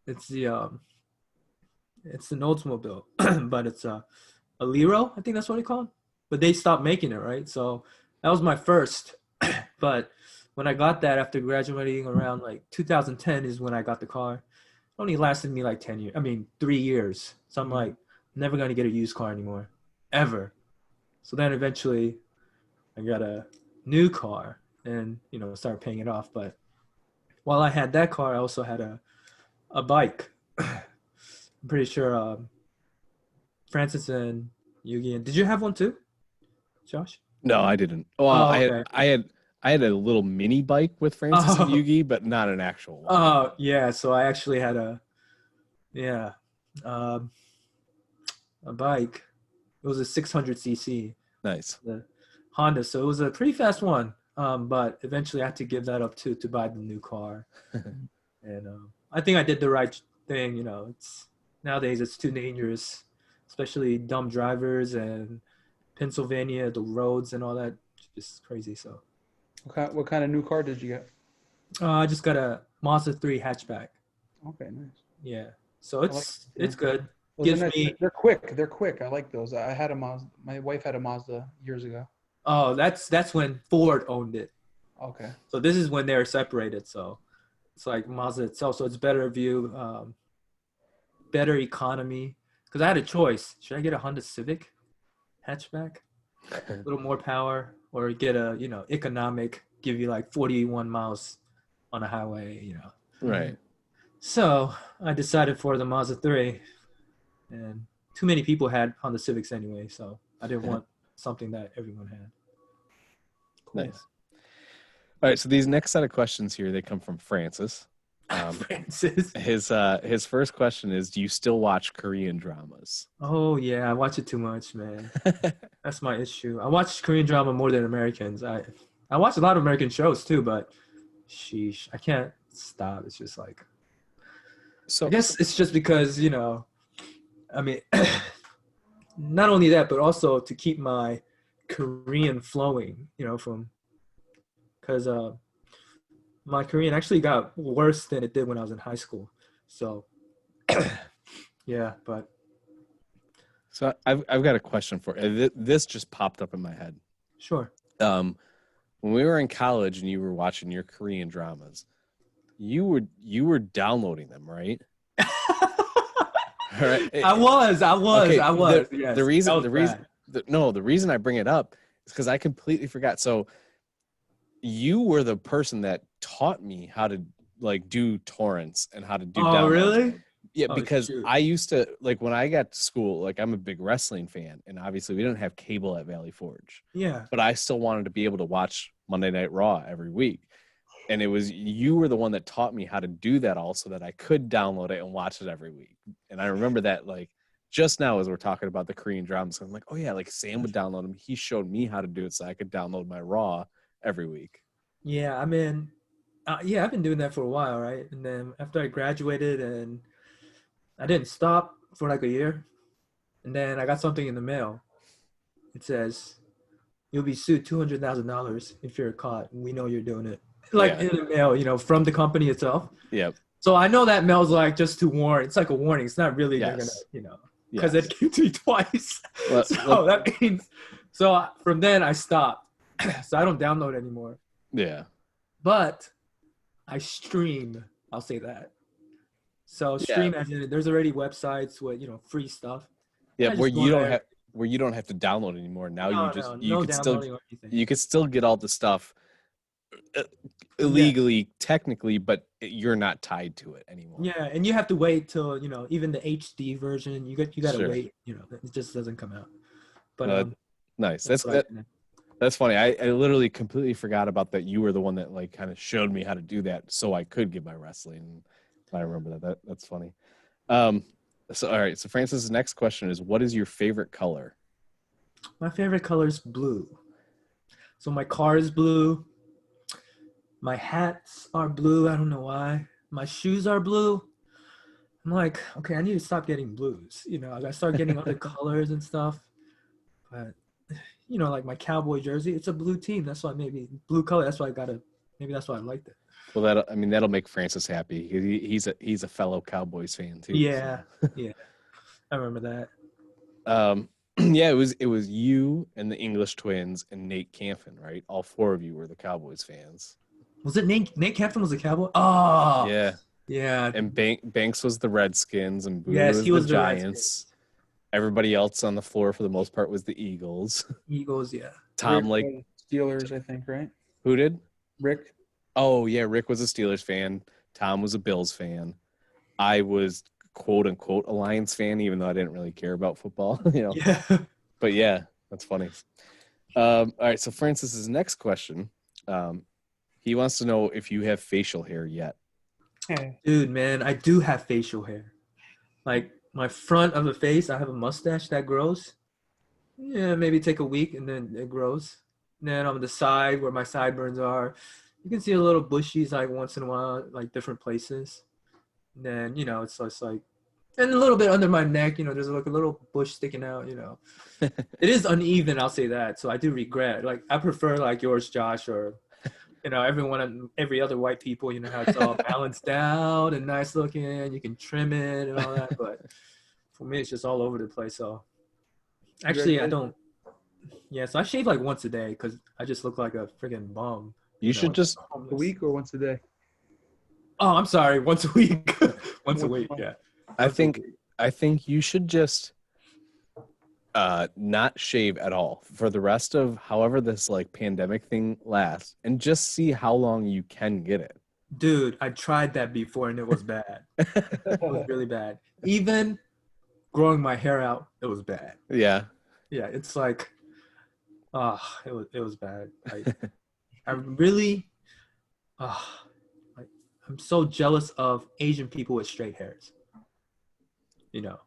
It's an Oldsmobile, but it's a Lero. I think that's what they call it. But they stopped making it, right? So that was my first. But when I got that after graduating around like 2010 is when I got the car. It only lasted me like 10 years. I mean, 3 years. So I'm like, never going to get a used car anymore, ever. So then eventually I got a new car and, started paying it off. But while I had that car, I also had a bike. I'm pretty sure Francis and Yugi. Did you have one too, Josh? No, I didn't. Well, okay. I had a little mini bike with Francis and Yugi, but not an actual one. Oh, yeah. So I actually had a bike. It was a 600cc. Nice. The Honda. So it was a pretty fast one. But eventually I had to give that up to buy the new car. And I think I did the right thing. Nowadays it's too dangerous, especially dumb drivers and Pennsylvania, the roads and all that. Just crazy. So. What kind of new car did you get? I just got a Mazda 3 hatchback. Okay, nice. Yeah, so it's good. They're quick. They're quick. I like those. I had a Mazda. My wife had a Mazda years ago. Oh, that's when Ford owned it. Okay. So this is when they were separated. So it's like Mazda itself. So it's better view, better economy. Because I had a choice. Should I get a Honda Civic hatchback? A little more power, or get a economic, give you like 41 miles on a highway, Right. So I decided for the Mazda 3, and too many people had Honda Civics anyway, so I didn't want something that everyone had. Cool. Nice. All right, so these next set of questions here, they come from Francis. Francis. His first question is, do you still watch Korean dramas? Oh yeah, I watch it too much, man. That's my issue. I watch Korean drama more than Americans. I watch a lot of American shows too, but sheesh, I can't stop. It's just like So I guess it's just because, I mean, not only that, but also to keep my Korean flowing, from because my Korean actually got worse than it did when I was in high school. So yeah, but so I've got a question for you. This just popped up in my head. sure. When we were in college and you were watching your Korean dramas, you were downloading them, right? All right. I was. Okay, Yes, the reason that was the reason bad. the reason I bring it up is because I completely forgot. So you were the person that taught me how to like do torrents and how to do Oh, downloads. really? Yeah, Oh, because shoot. I used to like when I got to school, like I'm a big wrestling fan, and obviously we didn't have cable at Valley Forge, Yeah. but I still wanted to be able to watch Monday Night Raw every week. And it was you were the one that taught me how to do that all so that I could download it and watch it every week. And I remember that like just now as we're talking about the Korean dramas, I'm like, oh yeah, like Sam would download them. He showed me how to do it so I could download my Raw every week. Yeah, I mean, yeah, I've been doing that for a while, right? And then after I graduated, and I didn't stop for like a year, and then I got something in the mail. It says you'll be sued $200,000 if you're caught, and we know you're doing it. Like Yeah. in the mail, from the company itself. Yep. So I know that mail's like just to warn. It's like a warning. It's not really they're Yes. gonna, because Yes. it came to me twice. Let- So that means, from then I stopped. So I don't download anymore. Yeah. But I stream. I'll say that. So stream as in there's already websites with free stuff. Yeah, I where just go you don't there. have where you don't have to download anymore. Now No, you just no, you no could still downloading or anything. you could still get all the stuff illegally, technically, but you're not tied to it anymore. Yeah, and you have to wait till even the HD version. You got to Sure. wait. It just doesn't come out. But Nice. that's what I did. That's funny. I literally completely forgot about that. You were the one that like kind of showed me how to do that so I could get my wrestling. I remember that. That's funny. So all right. So Francis's next question is, what is your favorite color? My favorite color is blue. So my car is blue. My hats are blue. I don't know why. My shoes are blue. I'm like, okay, I need to stop getting blues. I gotta start getting other colors and stuff. But like my cowboy jersey, it's a blue team. That's why maybe blue color. That's why maybe that's why I liked it. Well, that'll make Francis happy. He's a fellow Cowboys fan too. Yeah, so. yeah. I remember that. Yeah, it was you and the English twins and Nate Campin, right? All four of you were the Cowboys fans. Was it Nate Campton was a cowboy? Oh, Yeah. yeah. And Banks was the Redskins and Boo Yes, was he was the the Giants. Redskins. Everybody else on the floor for the most part was the Eagles. Eagles, yeah. Tom, Rick like, was Steelers, I think, right? who did? Rick. Oh, yeah, Rick was a Steelers fan. Tom was a Bills fan. I was quote unquote a Lions fan, even though I didn't really care about football, Yeah. But yeah, that's funny. All right, so Francis's next question, he wants to know if you have facial hair yet. Dude, man, I do have facial hair. Like my front of the face, I have a mustache that grows. Yeah, maybe take a week and then it grows. And then on the side where my sideburns are, you can see a little bushies like once in a while, like different places. And then, it's just like, and a little bit under my neck, there's like a little bush sticking out, It is uneven, I'll say that. So I do regret. Like I prefer like yours, Josh, or every other white people, how it's all balanced out and nice looking. You can trim it and all that. But for me, it's just all over the place. So actually, I don't. Yeah, so I shave like once a day because I just look like a freaking bum. You should just A week or once a day? Oh, I'm sorry. Once a week. Once a week. Yeah. I think you should just not shave at all for the rest of however this like pandemic thing lasts and just see how long you can get it. Dude, I tried that before and it was bad. It was really bad. Even growing my hair out, it was bad. Yeah. Yeah, it's like it was bad. I really I I'm so jealous of Asian people with straight hairs. You know,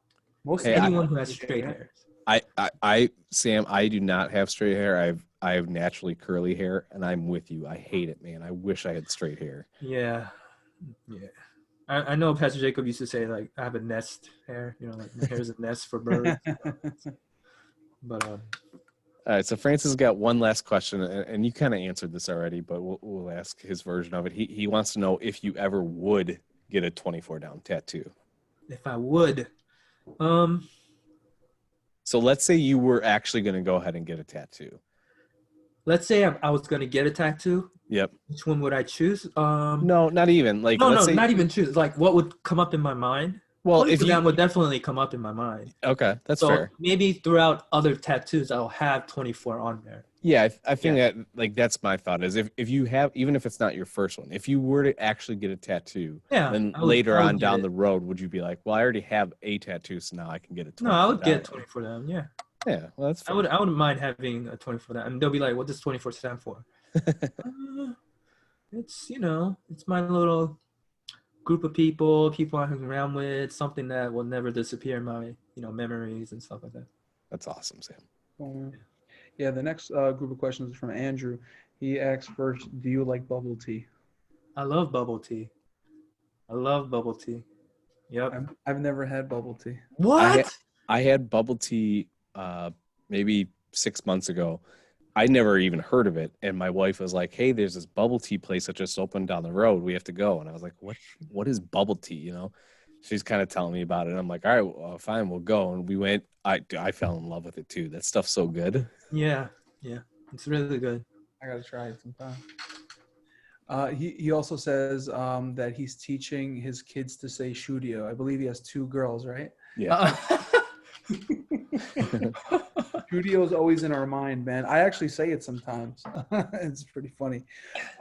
Most Hey, anyone who has straight hair. hairs. Sam, I do not have straight hair. I have naturally curly hair, and I'm with you. I hate it, man. I wish I had straight hair. Yeah, yeah. I know Pastor Jacob used to say like I have a nest hair. You know, like my hair is a nest for birds. But All right, so Francis got one last question, and you kind of answered this already, but we'll ask his version of it. He wants to know if you ever would get a 24 down tattoo. if I would, So let's say you were actually going to go ahead and get a tattoo. let's say I was gonna get a tattoo. Yep. Which one would I choose? No, not even. Like, No, let's say, not even choose. Like, what would come up in my mind? well, if 24 you, down would definitely come up in my mind. okay, that's So fair. maybe throughout other tattoos, I'll have 24 on there. Yeah, I think Yeah. that, like, that's my thought is if you have, even if it's not your first one, if you were to actually get a tattoo, Yeah. then I would- later I would on get down it. the road, would you be like, well, I already have a tattoo, so now I can get a 24 No, I would get down? 24 down. Yeah. Yeah, well, that's I fair. wouldn't mind having a 24 down. And they'll be like, what does 24 stand for? It's, it's my little group of people I hang around with, something that will never disappear in my, memories and stuff like that. That's awesome, Sam. Yeah, the next group of questions is from Andrew. He asks first, do you like bubble tea? I love bubble tea. Yep. I've never had bubble tea. What? I had bubble tea maybe 6 months ago. I never even heard of it, and my wife was like, "Hey, there's this bubble tea place that just opened down the road. We have to go." And I was like, "What is bubble tea?" She's kind of telling me about it. And I'm like, "All right, well, fine, we'll go." And we went. I fell in love with it too. That stuff's so good. Yeah. It's really good. I gotta try it sometime. He also says that he's teaching his kids to say studio. I believe he has 2 girls, right? Yeah. Studio is always in our mind, man. I actually say it sometimes. It's pretty funny.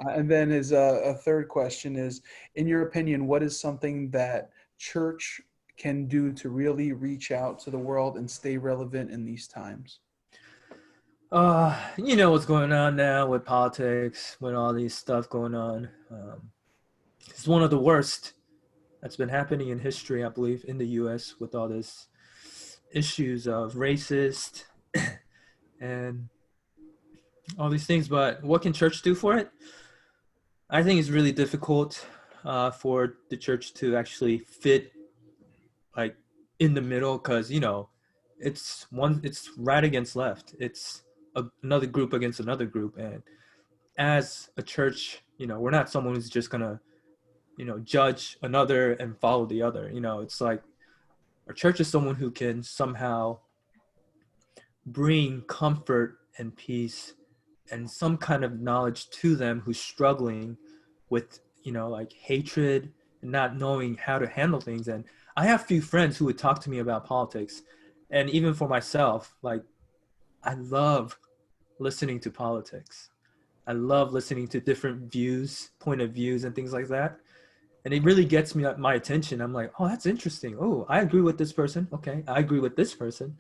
And then his a third question is, in your opinion, what is something that church can do to really reach out to the world and stay relevant in these times? You know what's going on now with politics, with all these stuff going on. It's one of the worst that's been happening in history, I believe, in the U.S. with all this issues of racist and all these things. But what can church do for it? I think it's really difficult for the church to actually fit like in the middle, because it's right against left. It's another group against another group, and as a church, we're not someone who's just gonna judge another and follow the other. It's like our church is someone who can somehow bring comfort and peace and some kind of knowledge to them who's struggling with like hatred and not knowing how to handle things. And I have few friends who would talk to me about politics, and even for myself, like, I love listening to politics. I love listening to different point of views and things like that. And it really gets my attention. I'm like, oh, that's interesting. Oh, I agree with this person. Okay, I agree with this person,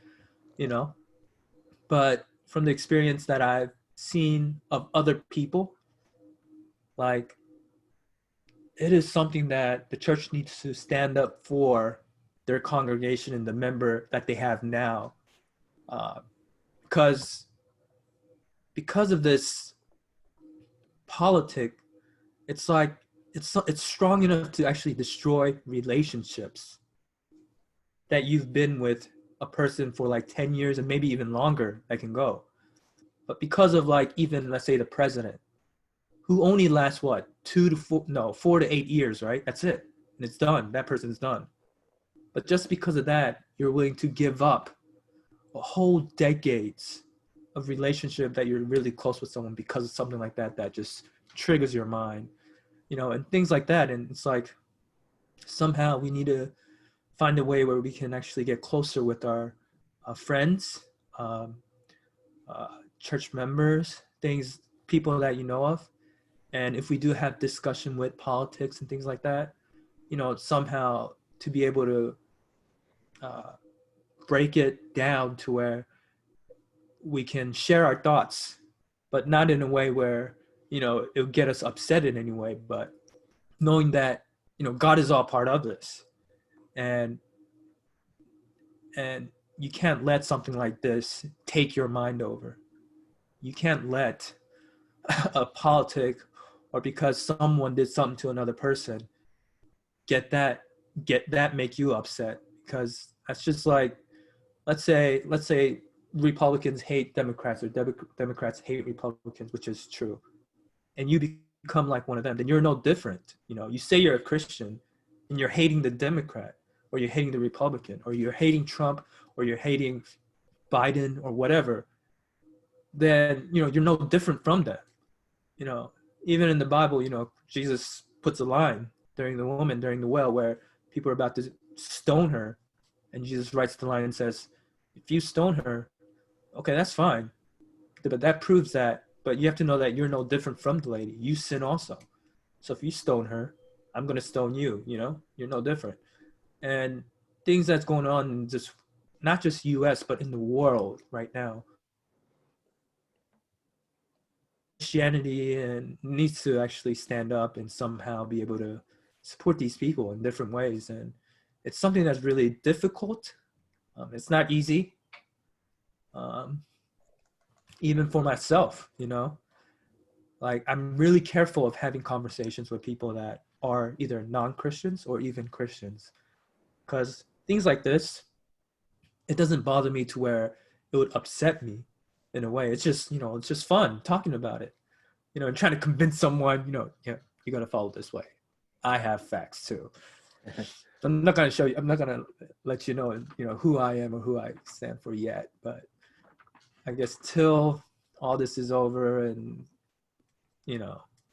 But from the experience that I've seen of other people, like, it is something that the church needs to stand up for their congregation and the member that they have now. Because of this politic, it's like it's strong enough to actually destroy relationships that you've been with a person for like 10 years and maybe even longer that can go. But because of like even, let's say, the president, who only lasts 4 to 8 years, right? That's it. And it's done. That person's done. But just because of that, you're willing to give up a whole decades of relationship that you're really close with someone because of something like that just triggers your mind, and things like that. And it's like, somehow we need to find a way where we can actually get closer with our friends, church members, people that you know of. And if we do have discussion with politics and things like that, somehow to be able to break it down to where we can share our thoughts, but not in a way where, it'll get us upset in any way, but knowing that, God is all part of this, and you can't let something like this take your mind over. You can't let a politic, or because someone did something to another person, get that make you upset, because that's just like, let's say Republicans hate Democrats, or Democrats hate Republicans, which is true, and you become like one of them, then you're no different. You say you're a Christian and you're hating the Democrat, or you're hating the Republican, or you're hating Trump, or you're hating Biden, or whatever, then you're no different from them. Even in the Bible, Jesus puts a line during the well, where people are about to stone her, and Jesus writes the line and says, if you stone her, okay, that's fine, but that proves that, but you have to know that you're no different from the lady. You sin also. So if you stone her, I'm going to stone you. You're no different. And things that's going on in just, not just US, but in the world right now, Christianity and needs to actually stand up and somehow be able to support these people in different ways. And it's something that's really difficult. It's not easy. Even for myself, like, I'm really careful of having conversations with people that are either non-Christians or even Christians, because things like this, it doesn't bother me to where it would upset me in a way. It's just, it's just fun talking about it, and trying to convince someone, yeah, you got to follow this way. I have facts too. I'm not going to let you know, who I am or who I stand for yet, but I guess till all this is over and,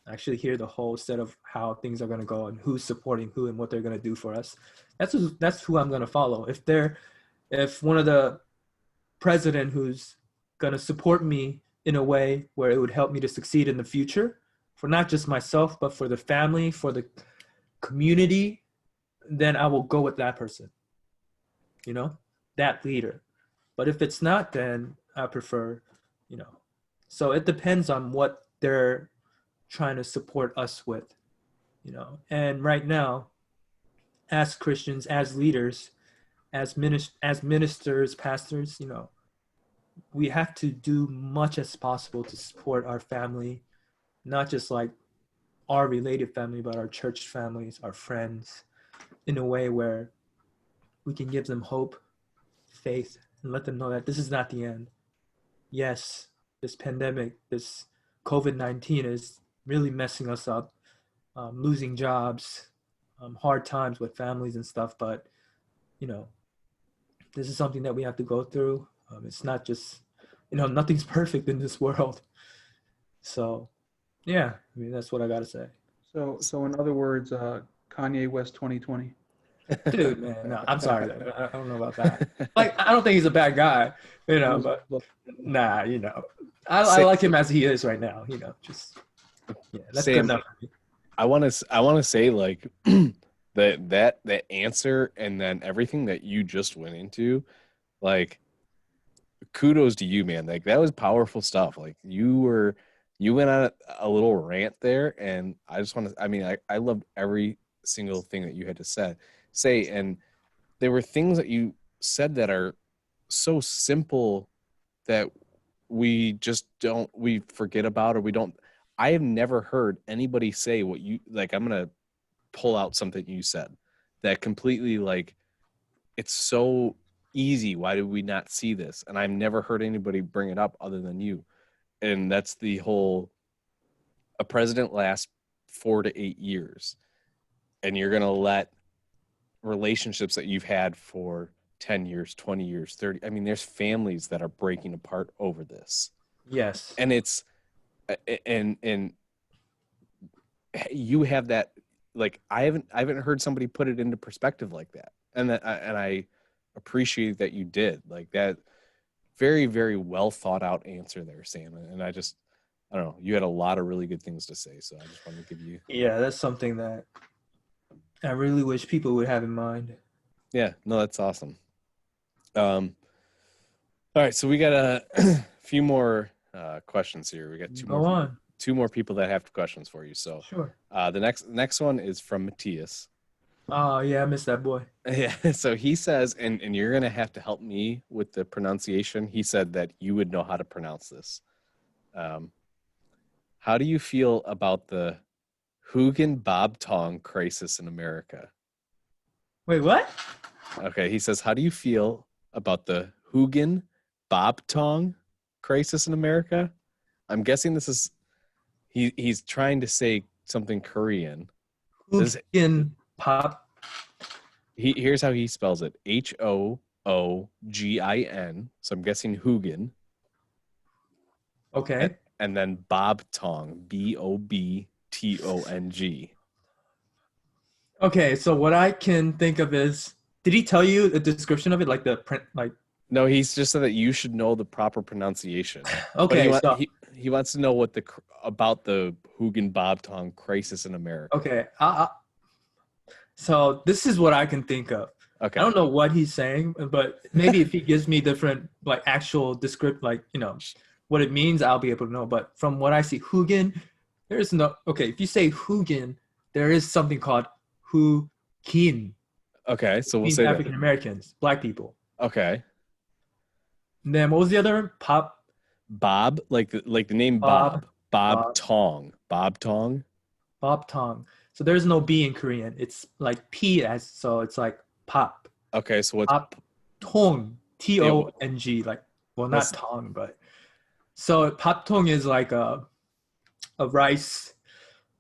actually hear the whole set of how things are going to go and who's supporting who and what they're going to do for us, that's who I'm going to follow. If one of the president who's going to support me in a way where it would help me to succeed in the future, for not just myself, but for the family, for the community, then I will go with that person, that leader. But if it's not, then I prefer, so it depends on what they're trying to support us with, and right now, as Christians, as leaders, as ministers, pastors, we have to do much as possible to support our family, not just like our related family, but our church families, our friends, in a way where we can give them hope, faith, and let them know that this is not the end. Yes, this pandemic, this COVID-19 is really messing us up, losing jobs, hard times with families and stuff, but, this is something that we have to go through. It's not just, nothing's perfect in this world. So, yeah, that's what I got to say. So in other words, Kanye West 2020. Dude, man, no, I'm sorry. I don't know about that. Like, I don't think he's a bad guy, but nah, I like him as he is right now, just, yeah, that's Sam, good enough for me. I want to say, like, that answer and then everything that you just went into, like, kudos to you, man. Like, that was powerful stuff. Like, you went on a little rant there, and I just want to, I loved every single thing that you had to say, and there were things that you said that are so simple that we forget about, or we don't. I have never heard anybody say what you, like, I'm going to pull out something you said that completely, like, it's so easy. Why did we not see this? And I've never heard anybody bring it up other than you. And that's the whole, a president lasts 4 to 8 years, and you're going to let relationships that you've had for 10 years, 20 years, 30. There's families that are breaking apart over this. Yes. And it's, and you have that, like, I haven't heard somebody put it into perspective like that. And I appreciate that you did, like, that very, very well thought out answer there, Sam. And I don't know, you had a lot of really good things to say. So I just wanted to give you. Yeah, that's something that I really wish people would have in mind. Yeah, no, that's awesome. All right, so we got a few more questions here. We got two more. Go on. two more people that have questions for you. So Sure. the next one is from Matthias. Oh yeah, I miss that boy. Yeah. So he says, and you're gonna have to help me with the pronunciation. He said that you would know how to pronounce this. How do you feel about the Hugin Bob Tong crisis in America? Wait, what? Okay, he says, how do you feel about the Hugin Bob Tong crisis in America? I'm guessing this is he's trying to say something Korean. Hugin pop. Here's how he spells it: Hoogin. So I'm guessing Hugin, Okay. and then Bob Tong, Bobtong. Okay. So what I can think of is, did he tell you the description of it, like the print, like? No, he's just said that you should know the proper pronunciation. Okay. But he wants to know what about the Hugin Bob Tong crisis in America. Okay. So this is what I can think of. Okay. I don't know what he's saying, but maybe if he gives me different, like actual descript, like, you know, what it means, I'll be able to know. But from what I see, Hugin, there is no, okay, if you say Hugin, there is something called Hugin. Okay, so we'll Means say African Americans, black people. that. Okay. And then what was the other? Bob, like the name Bob. Bob Tong. Bob Tong. Bob Tong. So there's no B in Korean. It's like P so it's like pop. Okay, so what's Pop Tong. Tong. Like, well, not What's- tong, but so pop tong is like a rice,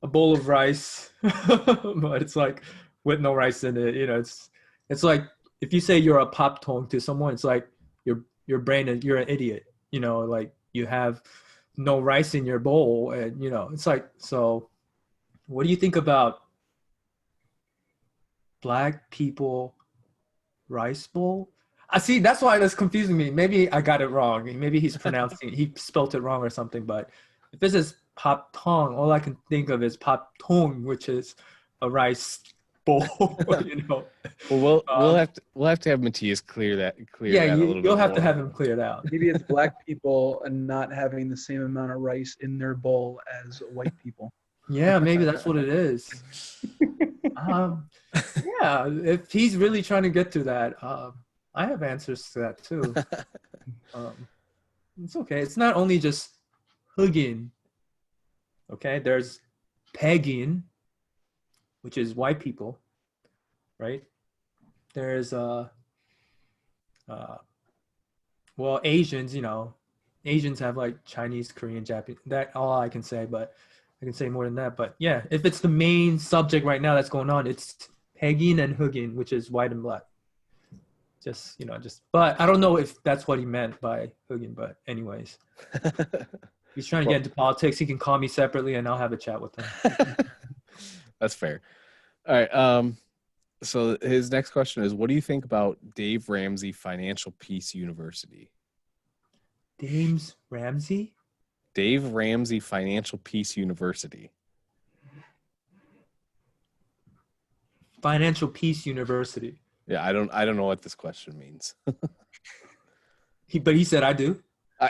a bowl of rice, but it's like with no rice in it. You know, it's like if you say you're a pop tong to someone, it's like your brain is, you're an idiot. You know, like you have no rice in your bowl, and you know, it's like, so what do you think about black people rice bowl? I see, that's why that's confusing me. Maybe I got it wrong. Maybe he spelt it wrong or something. But if this is pop tong, all I can think of is pop tong, which is a rice bowl. You know. Well, we'll have to have Matthias clear that a little bit you'll have to more. have him cleared out. Maybe it's black people and not having the same amount of rice in their bowl as white people. Yeah, maybe that's what it is. Yeah, if he's really trying to get to that, I have answers to that too. It's okay. It's not only just Hugin. Okay, there's Pegin, which is white people, right? There's well, Asians. You know, Asians have like Chinese, Korean, Japanese. That's all I can say, but I can say more than that. But yeah, if it's the main subject right now that's going on, it's Pegin and Hugin, which is white and black. But I don't know if that's what he meant by Hugin. But anyways, he's trying to get into politics. He can call me separately, and I'll have a chat with him. That's fair. All right. So his next question is, what do you think about Dave Ramsey Financial Peace University? Dave Ramsey? Dave Ramsey Financial Peace University. Financial Peace University. Yeah, I don't know what this question means. But he said I do.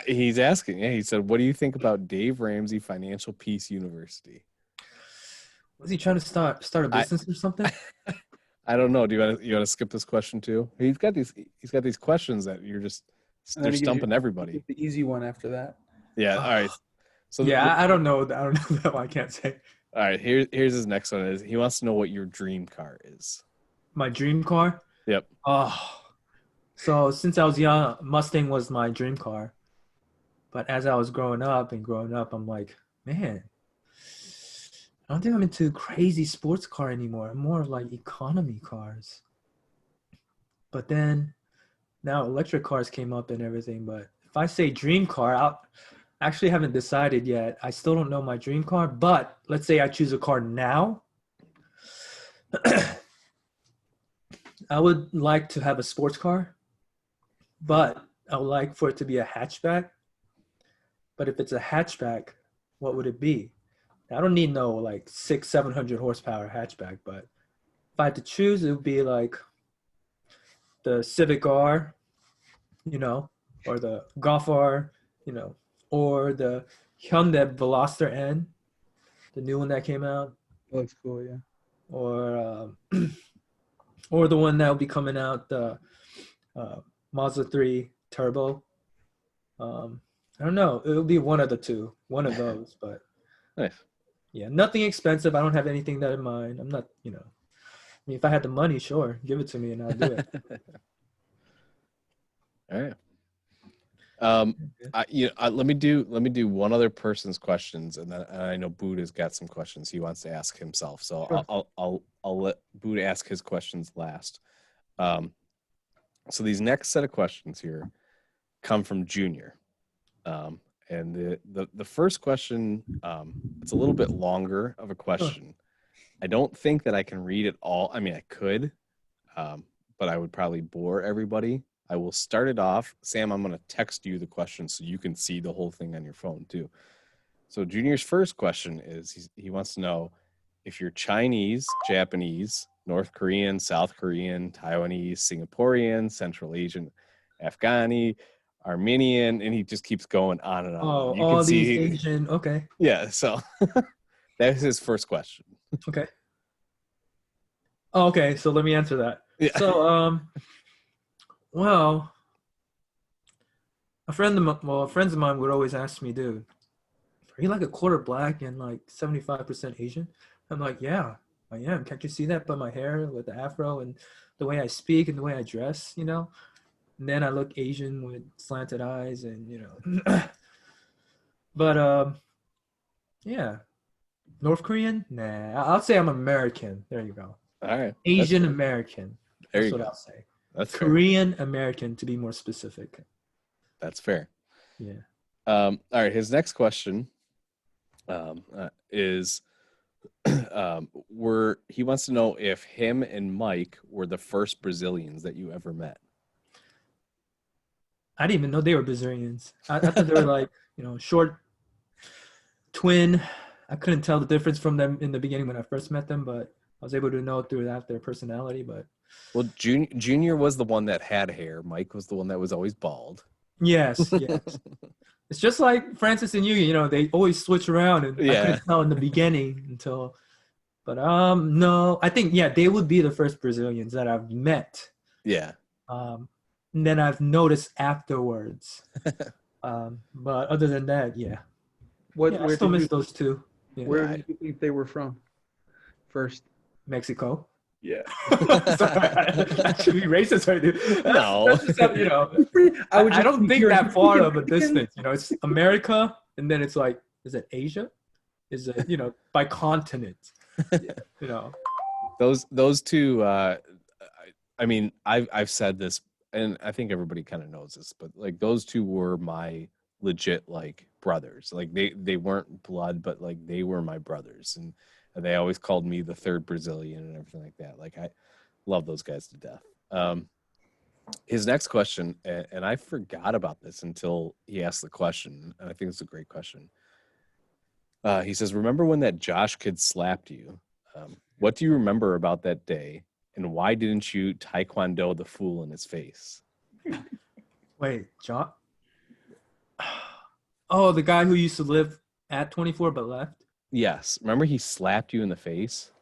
He's asking. Yeah, he said, what do you think about Dave Ramsey Financial Peace University? Was he trying to start a business or something? I don't know. Do you want to skip this question too? He's got these questions that they're stumping everybody. The easy one after that. Yeah. All right. So yeah, I don't know. I don't know that one. I can't say. All right. Here's his next one. Is he wants to know what your dream car is? My dream car? Yep. Oh, so since I was young, Mustang was my dream car. But as I was growing up, I'm like, man, I don't think I'm into crazy sports car anymore. I'm more like economy cars. But then now electric cars came up and everything. But if I say dream car, I actually haven't decided yet. I still don't know my dream car. But let's say I choose a car now. I would like to have a sports car, but I would like for it to be a hatchback. But if it's a hatchback, what would it be? I don't need no like 600-700 horsepower hatchback, but if I had to choose, it would be like the Civic R, you know, or the Golf R, you know, or the Hyundai Veloster N, the new one that came out, Looks cool. Yeah. or or the one that will be coming out, the Mazda 3 Turbo. I don't know. It'll be one of the two, one of those. But Nice. yeah, nothing expensive. I don't have anything that in mind. I'm not, I mean, if I had the money, sure, give it to me and I'll do it. All right. Let me do one other person's questions, and then I know Buddha's got some questions he wants to ask himself. So Sure. I'll let Buddha ask his questions last. So these next set of questions here come from Junior, and the first question, it's a little bit longer of a question. I don't think that I can read it all. I mean, I could, but I would probably bore everybody. I will start it off. Sam, I'm going to text you the question so you can see the whole thing on your phone too. So Junior's first question is he wants to know if you're Chinese, Japanese, North Korean, South Korean, Taiwanese, Singaporean, Central Asian, Afghani, Armenian, and he just keeps going on and on. Oh, You all can these see, Asian. Okay. yeah. So that's his first question. Okay. Oh, okay. So let me answer that. Yeah. So, well, friends of mine would always ask me, dude, are you like a quarter black and like 75% Asian? I'm like, yeah, I am. Can't you see that by my hair with the afro and the way I speak and the way I dress, And then I look Asian with slanted eyes and, But, yeah. North Korean? Nah, I'll say I'm American. There you go. All right. Asian American. There That's you what go. I'll say. That's fair. Korean American, to be more specific. That's fair. Yeah. All right. His next question is he wants to know if him and Mike were the first Brazilians that you ever met. I didn't even know they were Brazilians. I thought they were like, short twin. I couldn't tell the difference from them in the beginning when I first met them, but I was able to know through that their personality. But Well, Junior was the one that had hair. Mike was the one that was always bald. yes. It's just like Francis and you, they always switch around, and I couldn't tell in the beginning until. But no, I think they would be the first Brazilians that I've met. Yeah. And then I've noticed afterwards. But other than that, I Where still did miss you, those two. Yeah. where did you think they were from? First. Mexico. Yeah. Sorry, I should be racist right now. No. That's just, I don't think that far of a distance. It's America, and then it's like, is it Asia? Is it, by continent? Those two. I mean, I've said this, and I think everybody kind of knows this, but like those two were my legit like brothers. Like they weren't blood, but like they were my brothers, and they always called me the third Brazilian and everything like that. Like I love those guys to death. His next question, and I forgot about this until he asked the question, and I think it's a great question. He says, "Remember when that Josh kid slapped you? What do you remember about that day, and why didn't you taekwondo the fool in his face?" Wait, John? Oh, the guy who used to live at 24 but left? Yes. Remember he slapped you in the face?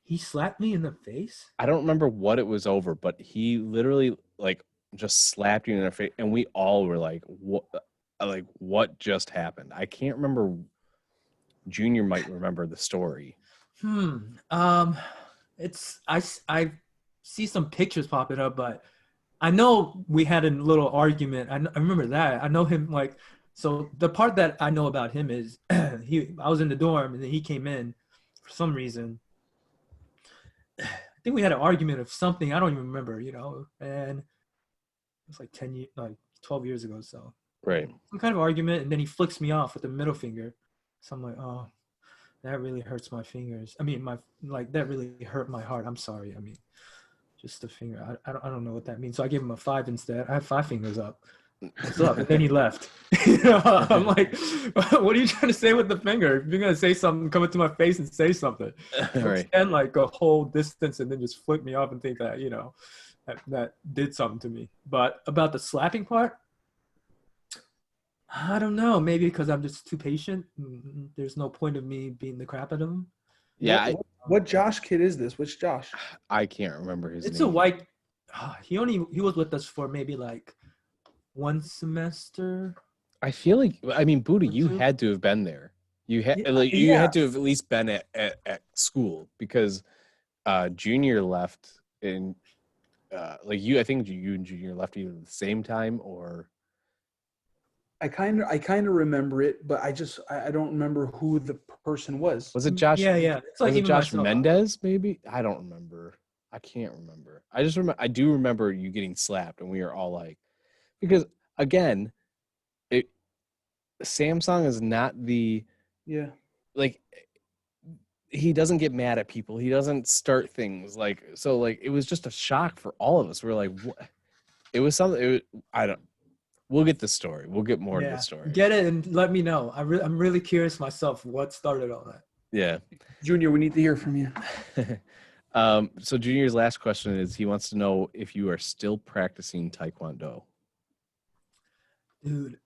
He slapped me in the face? I don't remember what it was over, but he literally like just slapped you in the face, and we all were like, "What? Like what just happened?" I can't remember. Junior might remember the story. It's I see some pictures popping up, but I know we had a little argument. I remember that. I know him like. So the part that I know about him is I was in the dorm and then he came in for some reason. I think we had an argument of something. I don't even remember, and it was like 12 years ago. So Right. some kind of argument. And then he flicks me off with the middle finger. So I'm like, oh, that really hurts my fingers. I mean, that really hurt my heart. I'm sorry. I mean, just the finger. I don't know what that means. So I gave him a 5 instead. I have 5 fingers up. What's up? And then he left. I'm like, what are you trying to say with the finger? If you're gonna say something, come into my face and say something. Right. And like a whole distance and then just flick me off and think that that did something to me. But about the slapping part, I don't know. Maybe because I'm just too patient. There's no point of me beating the crap out of him. Yeah, What Josh kid is this? Which Josh? I can't remember his It's name. a white. He was with us for maybe like one semester. I feel like, I mean, Buddha, Or you two? had to have been there. You had Yeah, like you yeah. had to have at least been at school because Junior left in like you. I think you and Junior left either at the same time or I kind of remember it, but I don't remember who the person was. was it Josh? Yeah. It's like Was it even Josh myself. Mendez? Maybe I don't remember. I can't remember. I just remember. I do remember you getting slapped, and we were all like, because again, it Samsung is not the Yeah. like he doesn't get mad at people. He doesn't start things like so. Like it was just a shock for all of us. We're like, what? It was something. I don't. We'll get the story. We'll get more to the story. Get it and let me know. I'm really curious myself. What started all that? Yeah. Junior, we need to hear from you. So Junior's last question is he wants to know if you are still practicing Taekwondo. Dude,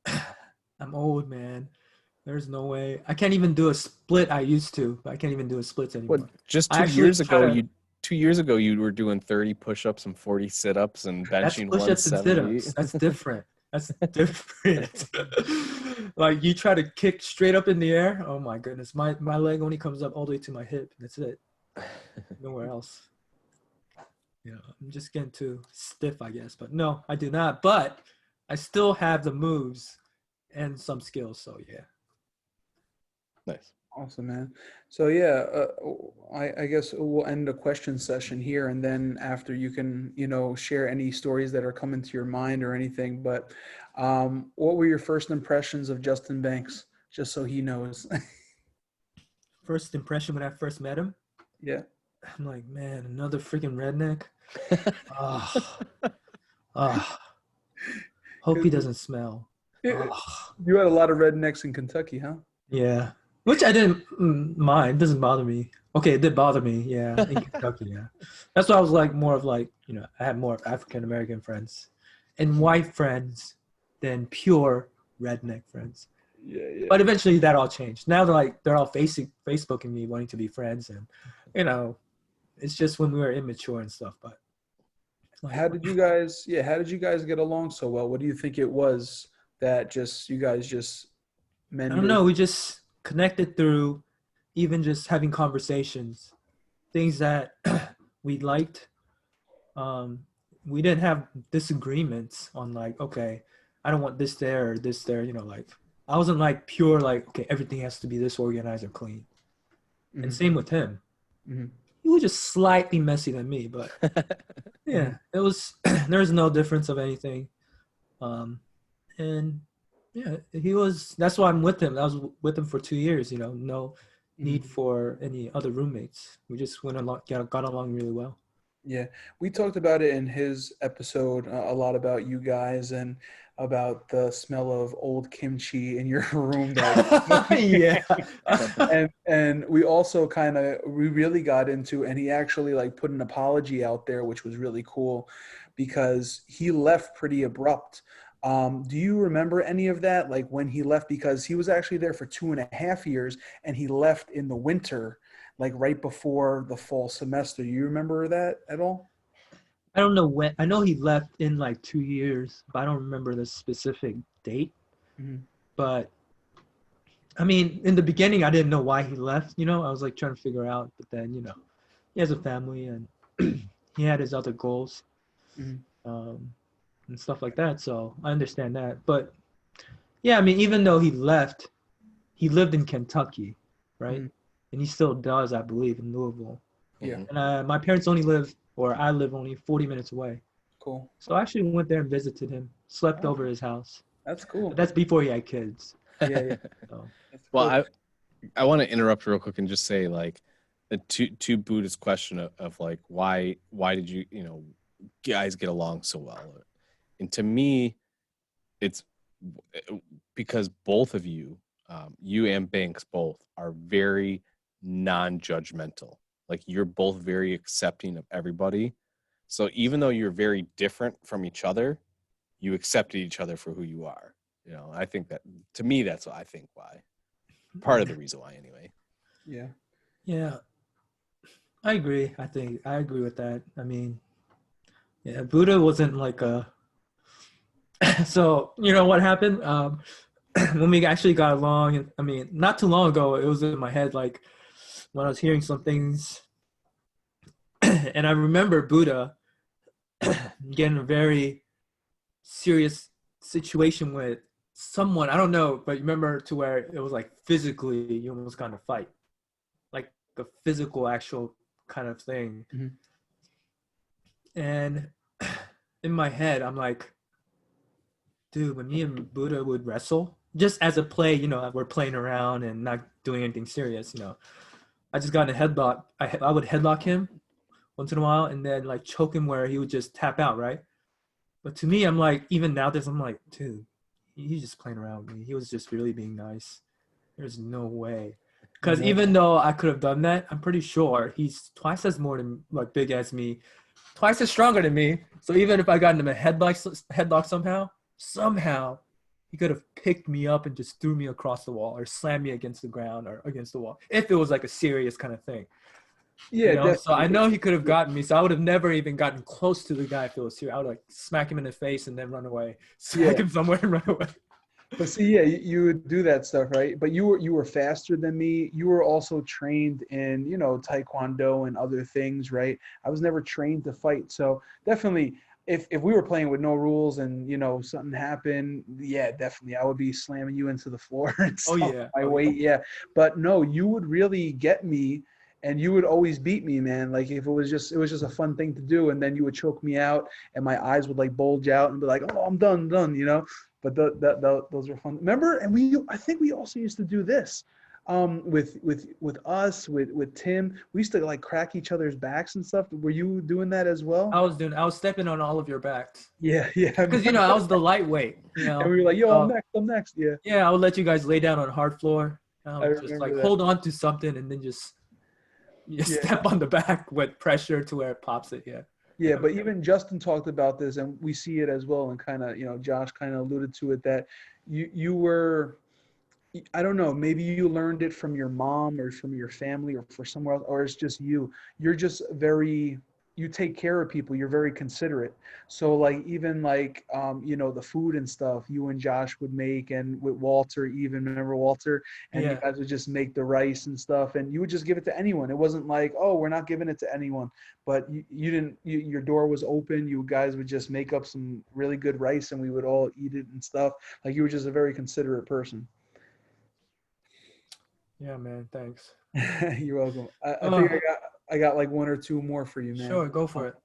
I'm old, man. There's no way. I can't even do a split. I used to, but I can't even do a splits anymore. What? Just I 2 actually years ago, try to- you 2 years ago you were doing 30 push-ups and 40 sit-ups and That's benching push-ups and 170. sit-ups. That's different. That's different. Like you try to kick straight up in the air. Oh my goodness, my leg only comes up all the way to my hip. That's it. Nowhere else. Yeah, I'm just getting too stiff, I guess. But no, I do not. But I still have the moves and some skills. So yeah. Nice. Awesome, man. So yeah, I guess we'll end the question session here, and then after you can, share any stories that are coming to your mind or anything. But what were your first impressions of Justin Banks? Just so he knows. First impression when I first met him, Yeah. I'm like, man, another freaking redneck. Hope he doesn't smell. You had a lot of rednecks in Kentucky, huh? Yeah, which I didn't mind. It doesn't bother me. Okay, it did bother me. Yeah, in Kentucky. Yeah, that's why I was like more of like I had more African American friends and white friends than pure redneck friends. Yeah. But eventually that all changed. Now they're all Facebooking me, wanting to be friends, and it's just when we were immature and stuff. But how did you guys get along so well? What do you think it was that you guys just mended? I don't know. We just connected through even just having conversations, things that we liked. We didn't have disagreements on like, okay, I don't want this there or this there. Like I wasn't like pure like, okay, everything has to be this organized or clean. Mhm. And same with him. Mhm. He was just slightly messy than me, but yeah, it was. There was no difference of anything. And yeah, that's why I'm with him. I was with him for 2 years, no need for any other roommates. We just got along really well. Yeah, we talked about it in his episode a lot about you guys and about the smell of old kimchi in your room. Yeah. and we also we really got into, and he actually like put an apology out there, which was really cool because he left pretty abrupt. Do you remember any of that? Like when he left, because he was actually there for 2.5 years and he left in the winter, like right before the fall semester. Do you remember that at all? I don't know when. I know he left in like 2 years, but I don't remember the specific date. Mm-hmm. But I mean, in the beginning, I didn't know why he left. I was like trying to figure out. But then, he has a family and he had his other goals. Mm-hmm. And stuff like that. So I understand that. But yeah, I mean, even though he left, he lived in Kentucky, right? Mm-hmm. And he still does, I believe, in Louisville. Yeah. And my parents I live only 40 minutes away. Cool. So I actually went there and visited him, slept over his house. That's cool. But that's before he had kids. Yeah. So. Well, I want to interrupt real quick and just say like to Buddha's question of like why did you guys get along so well? And to me, it's because both of you, you and Banks both, are very non-judgmental. Like you're both very accepting of everybody. So even though you're very different from each other, you accepted each other for who you are. You know, I think that to me, that's what I think why. Part of the reason why, anyway. Yeah. Yeah, I agree. I agree with that. I mean, yeah, Buddha wasn't like a. So you know what happened? When we actually got along, and I mean, not too long ago, it was in my head like when I was hearing some things, and I remember Buddha getting a very serious situation with someone. I don't know, but you remember to where it was like physically, you almost kind of fight, like the physical, actual kind of thing. Mhm. And in my head, I'm like, dude, when me and Buddha would wrestle, just as a play, you know, we're playing around and not doing anything serious, you know. I just got in a headlock. I would headlock him once in a while and then like choke him where he would just tap out, right? But to me, I'm like, even now, I'm like, dude, he's just playing around with me. He was just really being nice. There's no way. Because Yeah. even though I could have done that, I'm pretty sure he's twice as more than like big as me, twice as stronger than me. So even if I got him a headlock somehow, he could have picked me up and just threw me across the wall or slammed me against the ground or against the wall if it was like a serious kind of thing. Yeah, You know, so I definitely. know he could have gotten me. So I would have never even gotten close to the guy if it was serious. I would like smack him in the face and then run away. Smack Yeah. him somewhere and run away. But see, yeah, you would do that stuff, right? But you were faster than me. You were also trained in, taekwondo and other things, right? I was never trained to fight. So definitely if we were playing with no rules and, something happened, yeah, definitely I would be slamming you into the floor and Oh stuff yeah. my Oh, weight, yeah. But no, you would really get me and you would always beat me, man. Like if it was just a fun thing to do and then you would choke me out and my eyes would like bulge out and be like, "Oh, I'm done," but those were fun. Remember, and I think we also used to do this with us, with Tim. We used to like crack each other's backs and stuff. Were you doing that as well? I was stepping on all of your backs. Yeah, yeah. I Because remember. I was the lightweight, And we were like, "Yo, I'm So next. I'm next." Yeah, yeah, I would let you guys lay down on hard floor. I I would just like remember that. hold on to something and then just Yeah, step on the back with pressure to where it pops it. Yeah. yeah. But even Justin talked about this, and we see it as well. And kind of, Josh kind of alluded to it that you were. I don't know, maybe you learned it from your mom or from your family or for somewhere else, or it's just you. You're just you take care of people. You're very considerate. So like even like the food and stuff you and Josh would make, and with Walter, even remember Walter, and you Yeah. guys would just make the rice and stuff, and you would just give it to anyone. It wasn't like, oh, we're not giving it to anyone, but you didn't. Your door was open. You guys would just make up some really good rice, and we would all eat it and stuff. Like you were just a very considerate person. Yeah, man. Thanks. You're welcome. I think Oh, I got like one or two more for you, man. sure. Go for it.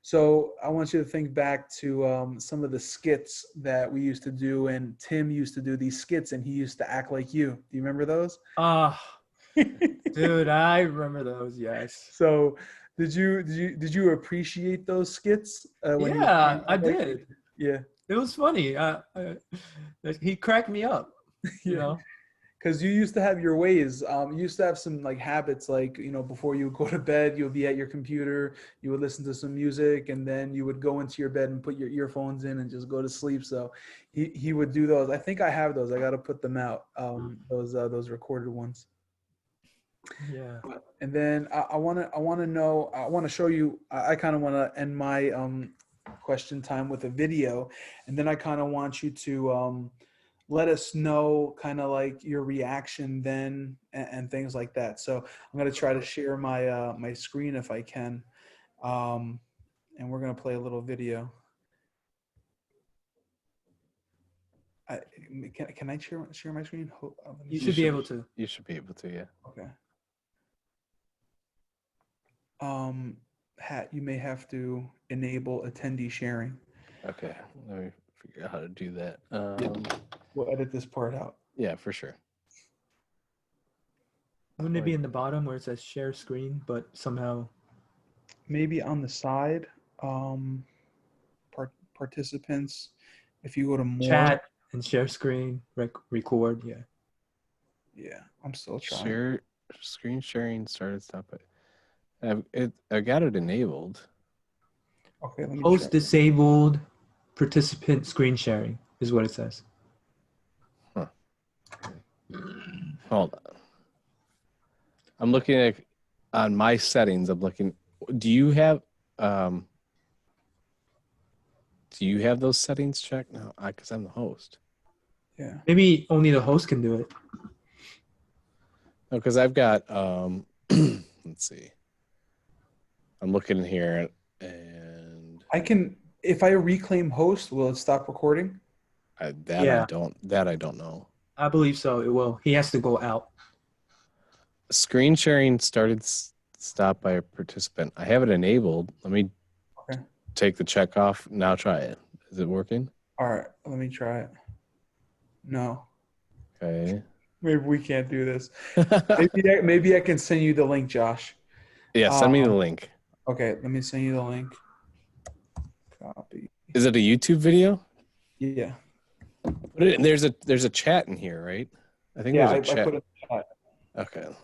So I want you to think back to some of the skits that we used to do, and Tim used to do these skits, and he used to act like you. Do you remember those? Ah, dude, I remember those. Yes. So did you appreciate those skits when he was Yeah, trying to I act like you? did. Yeah, It was funny. He cracked me up. You yeah. know. Because you used to have your ways. You used to have some like habits, like before you would go to bed, you would be at your computer, you would listen to some music, and then you would go into your bed and put your earphones in and just go to sleep. So he would do those. I think I have those. I got to put them out. Those recorded ones. Yeah. And then I want to show you. I kind of want to end my question time with a video, and then I kind of want you to let us know kind of like your reaction then and things like that. So I'm going to try to share my my screen if I can, and we're going to play a little video. I, can I share my screen? Let me You see. should be able to. You should be able to, yeah. Okay. Hat, you may have to enable attendee sharing. Okay, let me figure out how to do that. We'll edit this part out. Yeah, for sure. Wouldn't it be in the bottom where it says share screen, but somehow? Maybe on the side, participants, if you go to more. Chat and share screen, record. Yeah. Yeah, I'm still trying. Share screen sharing started. Stop it. I got it enabled. Okay, let me Host check. disabled, participant screen sharing is what it says. Hold on. I'm looking at on my settings. I'm looking. Do you have those settings checked? No, because I'm the host. Yeah. Maybe only the host can do it. No, because I've got let's see. I'm looking in here and I can, if I reclaim host, will it stop recording? I Yeah. don't know. I believe so. It will. He has to go out. Screen sharing started stopped by a participant. I have it enabled. Let me Okay. take the check off. Now try it. Is it working? All right, let me try it. No, Okay. maybe we can't do this. Maybe I can send you the link, Josh. Yeah, send me the link. Okay, let me send you the link. Copy. Is it a YouTube video? Yeah. There's a chat in here, right? I think Yeah, there's a I chat. put it in the chat. Okay.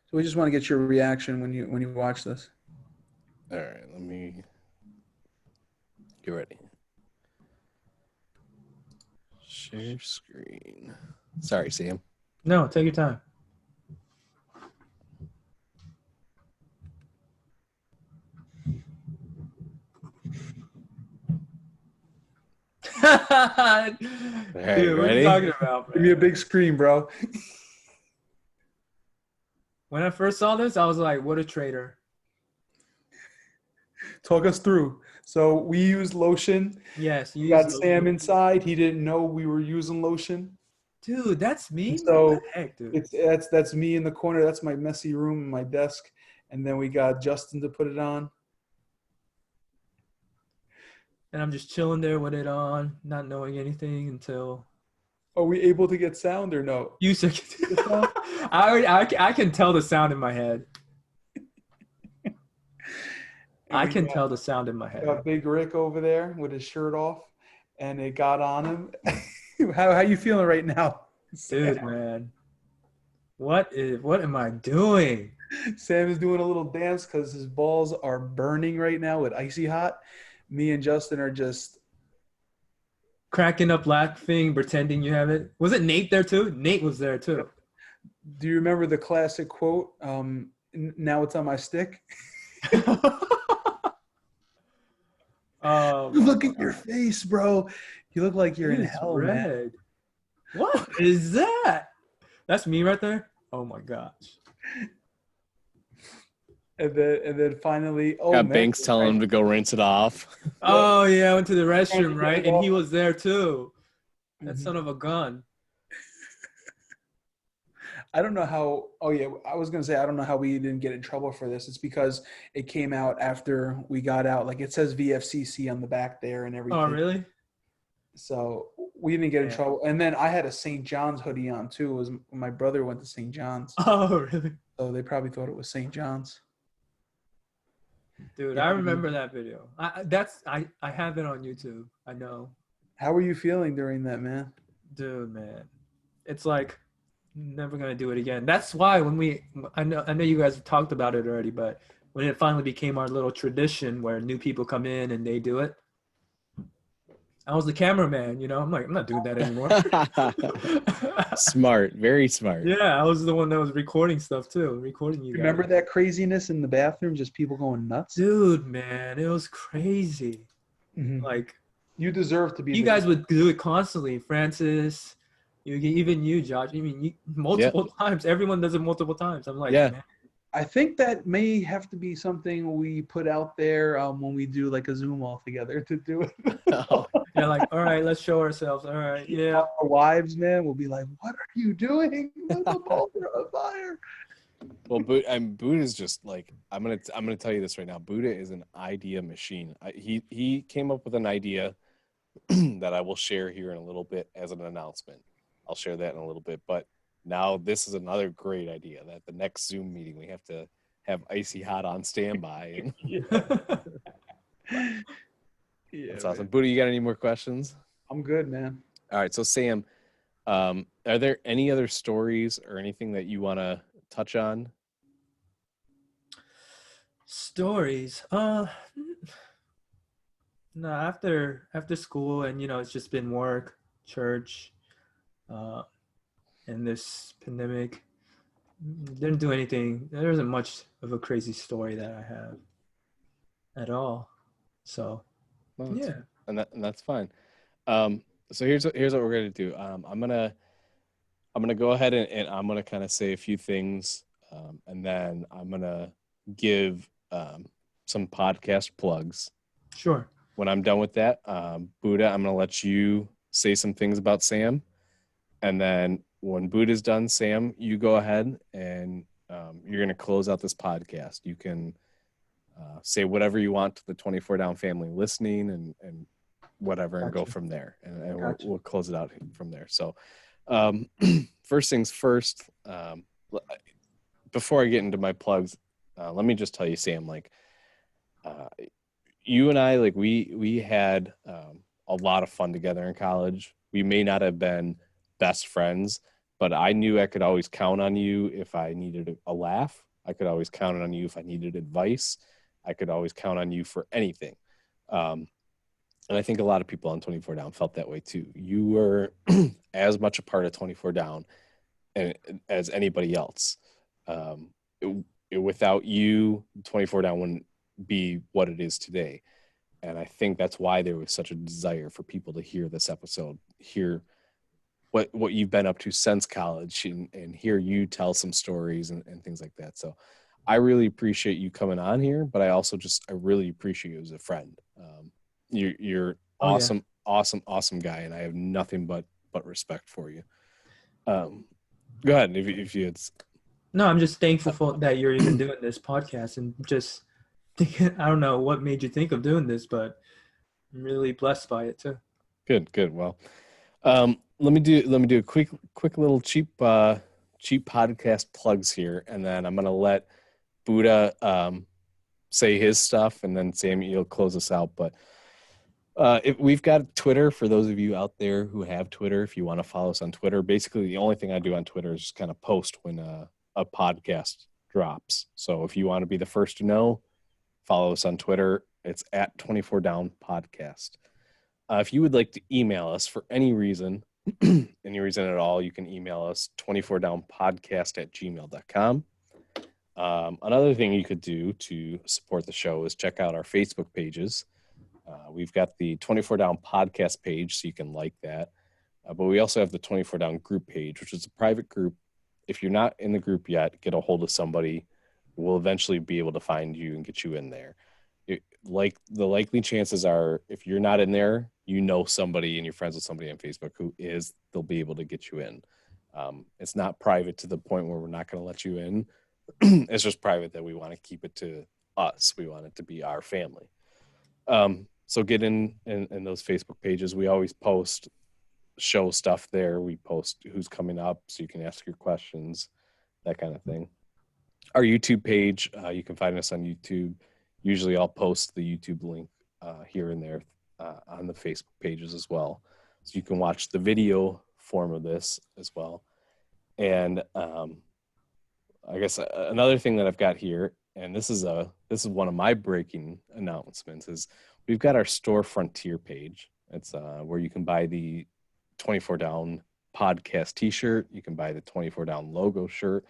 So we just want to get your reaction when you watch this. All right, let me get ready. Share screen. Sorry, Sam. No, take your time. Dude, right, what are you ready? talking about, Give me a man? big screen, bro. When I first saw this, I was like, what a traitor. Talk us through. So we use lotion. Yes, We you got used Sam inside. He didn't know we were using lotion. Dude, that's me? So What the heck, dude? that's me in the corner. That's my messy room and my desk. And then we got Justin to put it on. And I'm just chilling there with it on, not knowing anything until Are we able to get sound or no? you said sound? I can tell the sound in my head. And I we can got- tell the sound in my head. got Big Rick over there with his shirt off, and it got on him. How you feeling right now, Dude, man. What am I doing? Sam is doing a little dance because his balls are burning right now with icy hot. Me and Justin are just. Cracking up, laughing, pretending you have it. Was it Nate there too? Nate was there too. Do you remember the classic quote? Now it's on my stick. Oh, Look at your face, bro. You look like you're in it's hell, man. red. What is that? That's me right there. Oh my gosh. And then finally, oh Got man, Banks telling him to go rinse it off. Oh yeah, I went to the Trying to restroom, get right? it And off. he was there too. That Mhm. son of a gun. I don't know how. Oh yeah, I was gonna say I don't know how we didn't get in trouble for this. It's because it came out after we got out. Like it says VFCC on the back there and everything. Oh really? So we didn't get in Yeah. trouble. And then I had a St. John's hoodie on too. It was my brother went to St. John's, Oh really? so they probably thought it was St. John's. Dude, Yeah, I I mean- remember that video. I have it on YouTube. I know. How were you feeling during that, man? Dude, man. It's like never gonna do it again. That's why when I know you guys have talked about it already, but when it finally became our little tradition where new people come in and they do it, I was the cameraman, you know. I'm like, I'm not doing that anymore. Smart, very smart. Yeah, I was the one that was recording stuff too, recording you guys. Remember that craziness in the bathroom? Just people going nuts. Dude, man, it was crazy. Mhm. Like You deserve to be. you guys would do it constantly, Francis. Even you, Josh. I mean, multiple times. Everyone does it multiple times. I'm like, Yeah. man. I think that may have to be something we put out there when we do like a Zoom all together to do it. Yeah, like, all right, let's show ourselves. All right, yeah. Our wives, man, will be like, "What are you doing? The balls are on fire." Well, Buddha is just like I'm gonna tell you this right now. Buddha is an idea machine. He came up with an idea that I will share here in a little bit as an announcement. I'll share that in a little bit. But now this is another great idea that the next Zoom meeting we have to have icy hot on standby. And Yeah, that's awesome. man. Buddha, you got any more questions? I'm good, man. All right. So Sam, are there any other stories or anything that you want to touch on? Stories. No, after school, and it's just been work, church, uh, and this pandemic. Didn't do anything. There isn't much of a crazy story that I have at all. So Well, yeah, and that's fine. Um, so here's what we're gonna do. I'm gonna go ahead and I'm gonna kind of say a few things, and then I'm gonna give some podcast plugs. sure. When I'm done with that, Buddha, I'm gonna let you say some things about Sam, and then when Buddha's done, Sam, you go ahead and you're gonna close out this podcast. You can say whatever you want to the 24 Down family listening and whatever, and go Gotcha. from there, and Gotcha. we'll close it out from there. So um, first things first, before I get into my plugs, let me just tell you, Sam, like uh, you and I, like we had a lot of fun together in college. We may not have been best friends, but I knew I could always count on you if I needed a laugh. I could always count on you if I needed advice. I could always count on you for anything. Um, and I think a lot of people on 24 Down felt that way too. You were as much a part of 24 Down as anybody else. Um, Without you, 24 Down wouldn't be what it is today. And I think that's why there was such a desire for people to hear this episode, hear what you've been up to since college, and hear you tell some stories and things like that. So I really appreciate you coming on here, but I really appreciate you as a friend. You're Oh yeah. awesome guy, and I have nothing but respect for you. Go ahead if you had. No, I'm just thankful for that you're even doing this podcast, and just thinking. I don't know what made you think of doing this, but I'm really blessed by it too. Good. Well, let me do a quick little cheap podcast plugs here, and then I'm gonna let Buddha say his stuff, and then Sammy, you'll close us out. But we've got Twitter for those of you out there who have Twitter. If you want to follow us on Twitter, basically the only thing I do on Twitter is just kind of post when a podcast drops. So if you want to be the first to know, follow us on Twitter. It's at 24 Down Podcast. If you would like to email us for any reason, any reason at all, you can email us 24downpodcast@gmail.com. Another thing you could do to support the show is check out our Facebook pages. We've got the 24 Down podcast page, so you can like that. But we also have the 24 Down group page, which is a private group. If you're not in the group yet, get a hold of somebody. We'll eventually be able to find you and get you in there. Like the likely chances are, if you're not in there, you know somebody and you're friends with somebody on Facebook who is, they'll be able to get you in. It's not private to the point where we're not going to let you in. It's just private that we want to keep it to us. We want it to be our family. So get in those Facebook pages. We always post show stuff there. We post who's coming up, so you can ask your questions, that kind of thing. Our YouTube page, you can find us on YouTube. Usually I'll post the YouTube link here and there on the Facebook pages as well. So you can watch the video form of this as well. And I guess another thing that I've got here, and this is one of my breaking announcements, is we've got our Store Frontier page. It's where you can buy the 24 Down podcast t-shirt. You can buy the 24 Down logo shirt.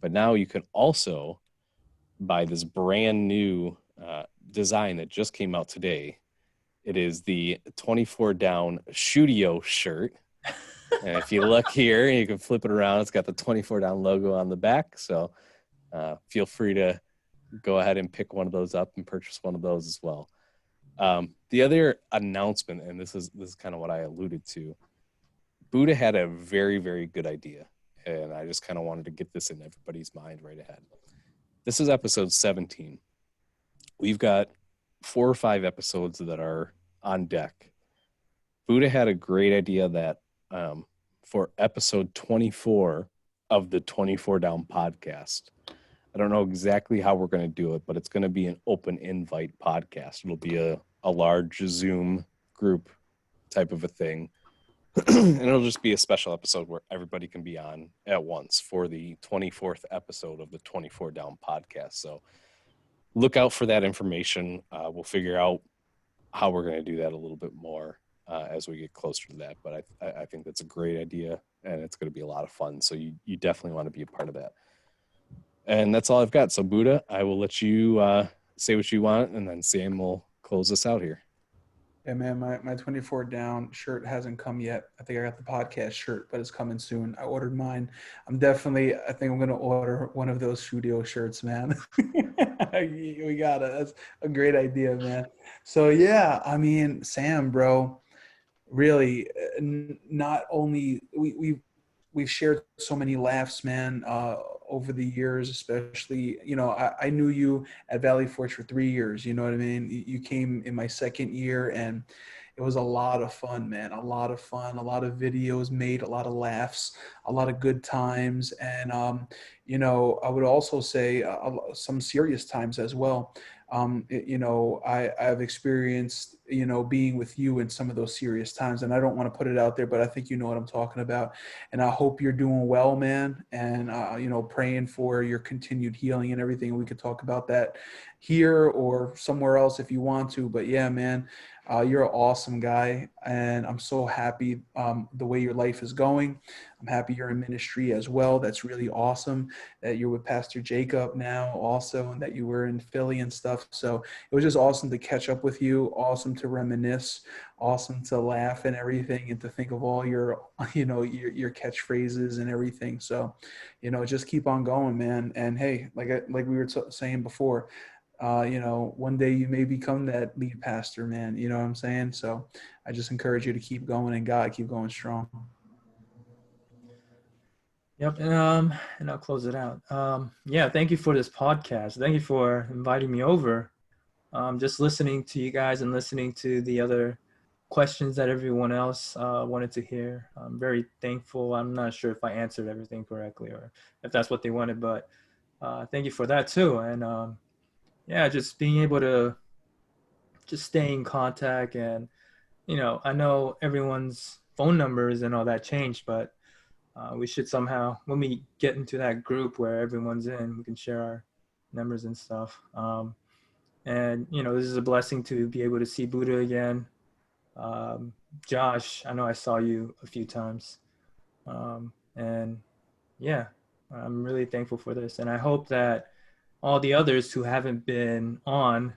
But now you can also buy this brand new design that just came out today. It is the 24 Down Studio shirt. And if you look here, you can flip it around. It's got the 24 Down logo on the back. So feel free to go ahead and pick one of those up and purchase one of those as well. The other announcement, and this is kind of what I alluded to, Buddha had a very, very good idea. And I just kind of wanted to get this in everybody's mind right ahead. This is episode 17. We've got 4 or 5 episodes that are on deck. Buddha had a great idea that for episode 24 of the 24 Down podcast, I don't know exactly how we're going to do it, but it's going to be an open invite podcast. It'll be a large Zoom group type of a thing. And it'll just be a special episode where everybody can be on at once for the 24th episode of the 24 Down podcast. So look out for that information. We'll figure out how we're going to do that a little bit more as we get closer to that. But I think that's a great idea, and it's going to be a lot of fun. So you definitely want to be a part of that. And that's all I've got. So Buddha, I will let you say what you want, and then Sam will close us out here. Yeah, man, my 24 down shirt hasn't come yet. I think I got the podcast shirt, but it's coming soon. I ordered mine. I think I'm going to order one of those studio shirts, man. We got it. That's a great idea, man. So, yeah, I mean, Sam, bro, really, not only we've shared so many laughs, man, over the years, especially, I knew you at Valley Forge for 3 years. You know what I mean? You came in my second year, and it was a lot of fun, man. A lot of fun, a lot of videos made, a lot of laughs, a lot of good times. And, I would also say some serious times as well. I've experienced, being with you in some of those serious times, and I don't want to put it out there, but I think you know what I'm talking about. And I hope you're doing well, man. And, praying for your continued healing and everything. We could talk about that here or somewhere else if you want to. But yeah, man, you're an awesome guy. And I'm so happy the way your life is going. I'm happy you're in ministry as well. That's really awesome that you're with Pastor Jacob now also, and that you were in Philly and stuff. So it was just awesome to catch up with you. Awesome to reminisce. Awesome to laugh and everything, and to think of all your, your catchphrases and everything. So, just keep on going, man. And hey, like we were saying before, one day you may become that lead pastor, man. You know what I'm saying? So I just encourage you to keep going, and God, keep going strong. Yep. And I'll close it out. Yeah. Thank you for this podcast. Thank you for inviting me over. Just listening to you guys and listening to the other questions that everyone else wanted to hear. I'm very thankful. I'm not sure if I answered everything correctly or if that's what they wanted, but thank you for that too. And yeah, just being able to just stay in contact. And I know everyone's phone numbers and all that changed, but we should somehow, when we get into that group where everyone's in, we can share our numbers and stuff. And this is a blessing to be able to see Buddha again. Josh, I know I saw you a few times. And yeah, I'm really thankful for this. And I hope that all the others who haven't been on,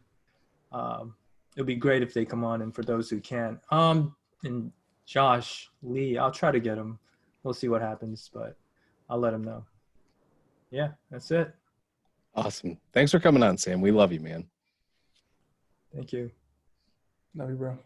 it'll be great if they come on, and for those who can. And Josh, Lee, I'll try to get him. We'll see what happens, but I'll let him know. Yeah, that's it. Awesome. Thanks for coming on, Sam. We love you, man. Thank you. Love you, bro.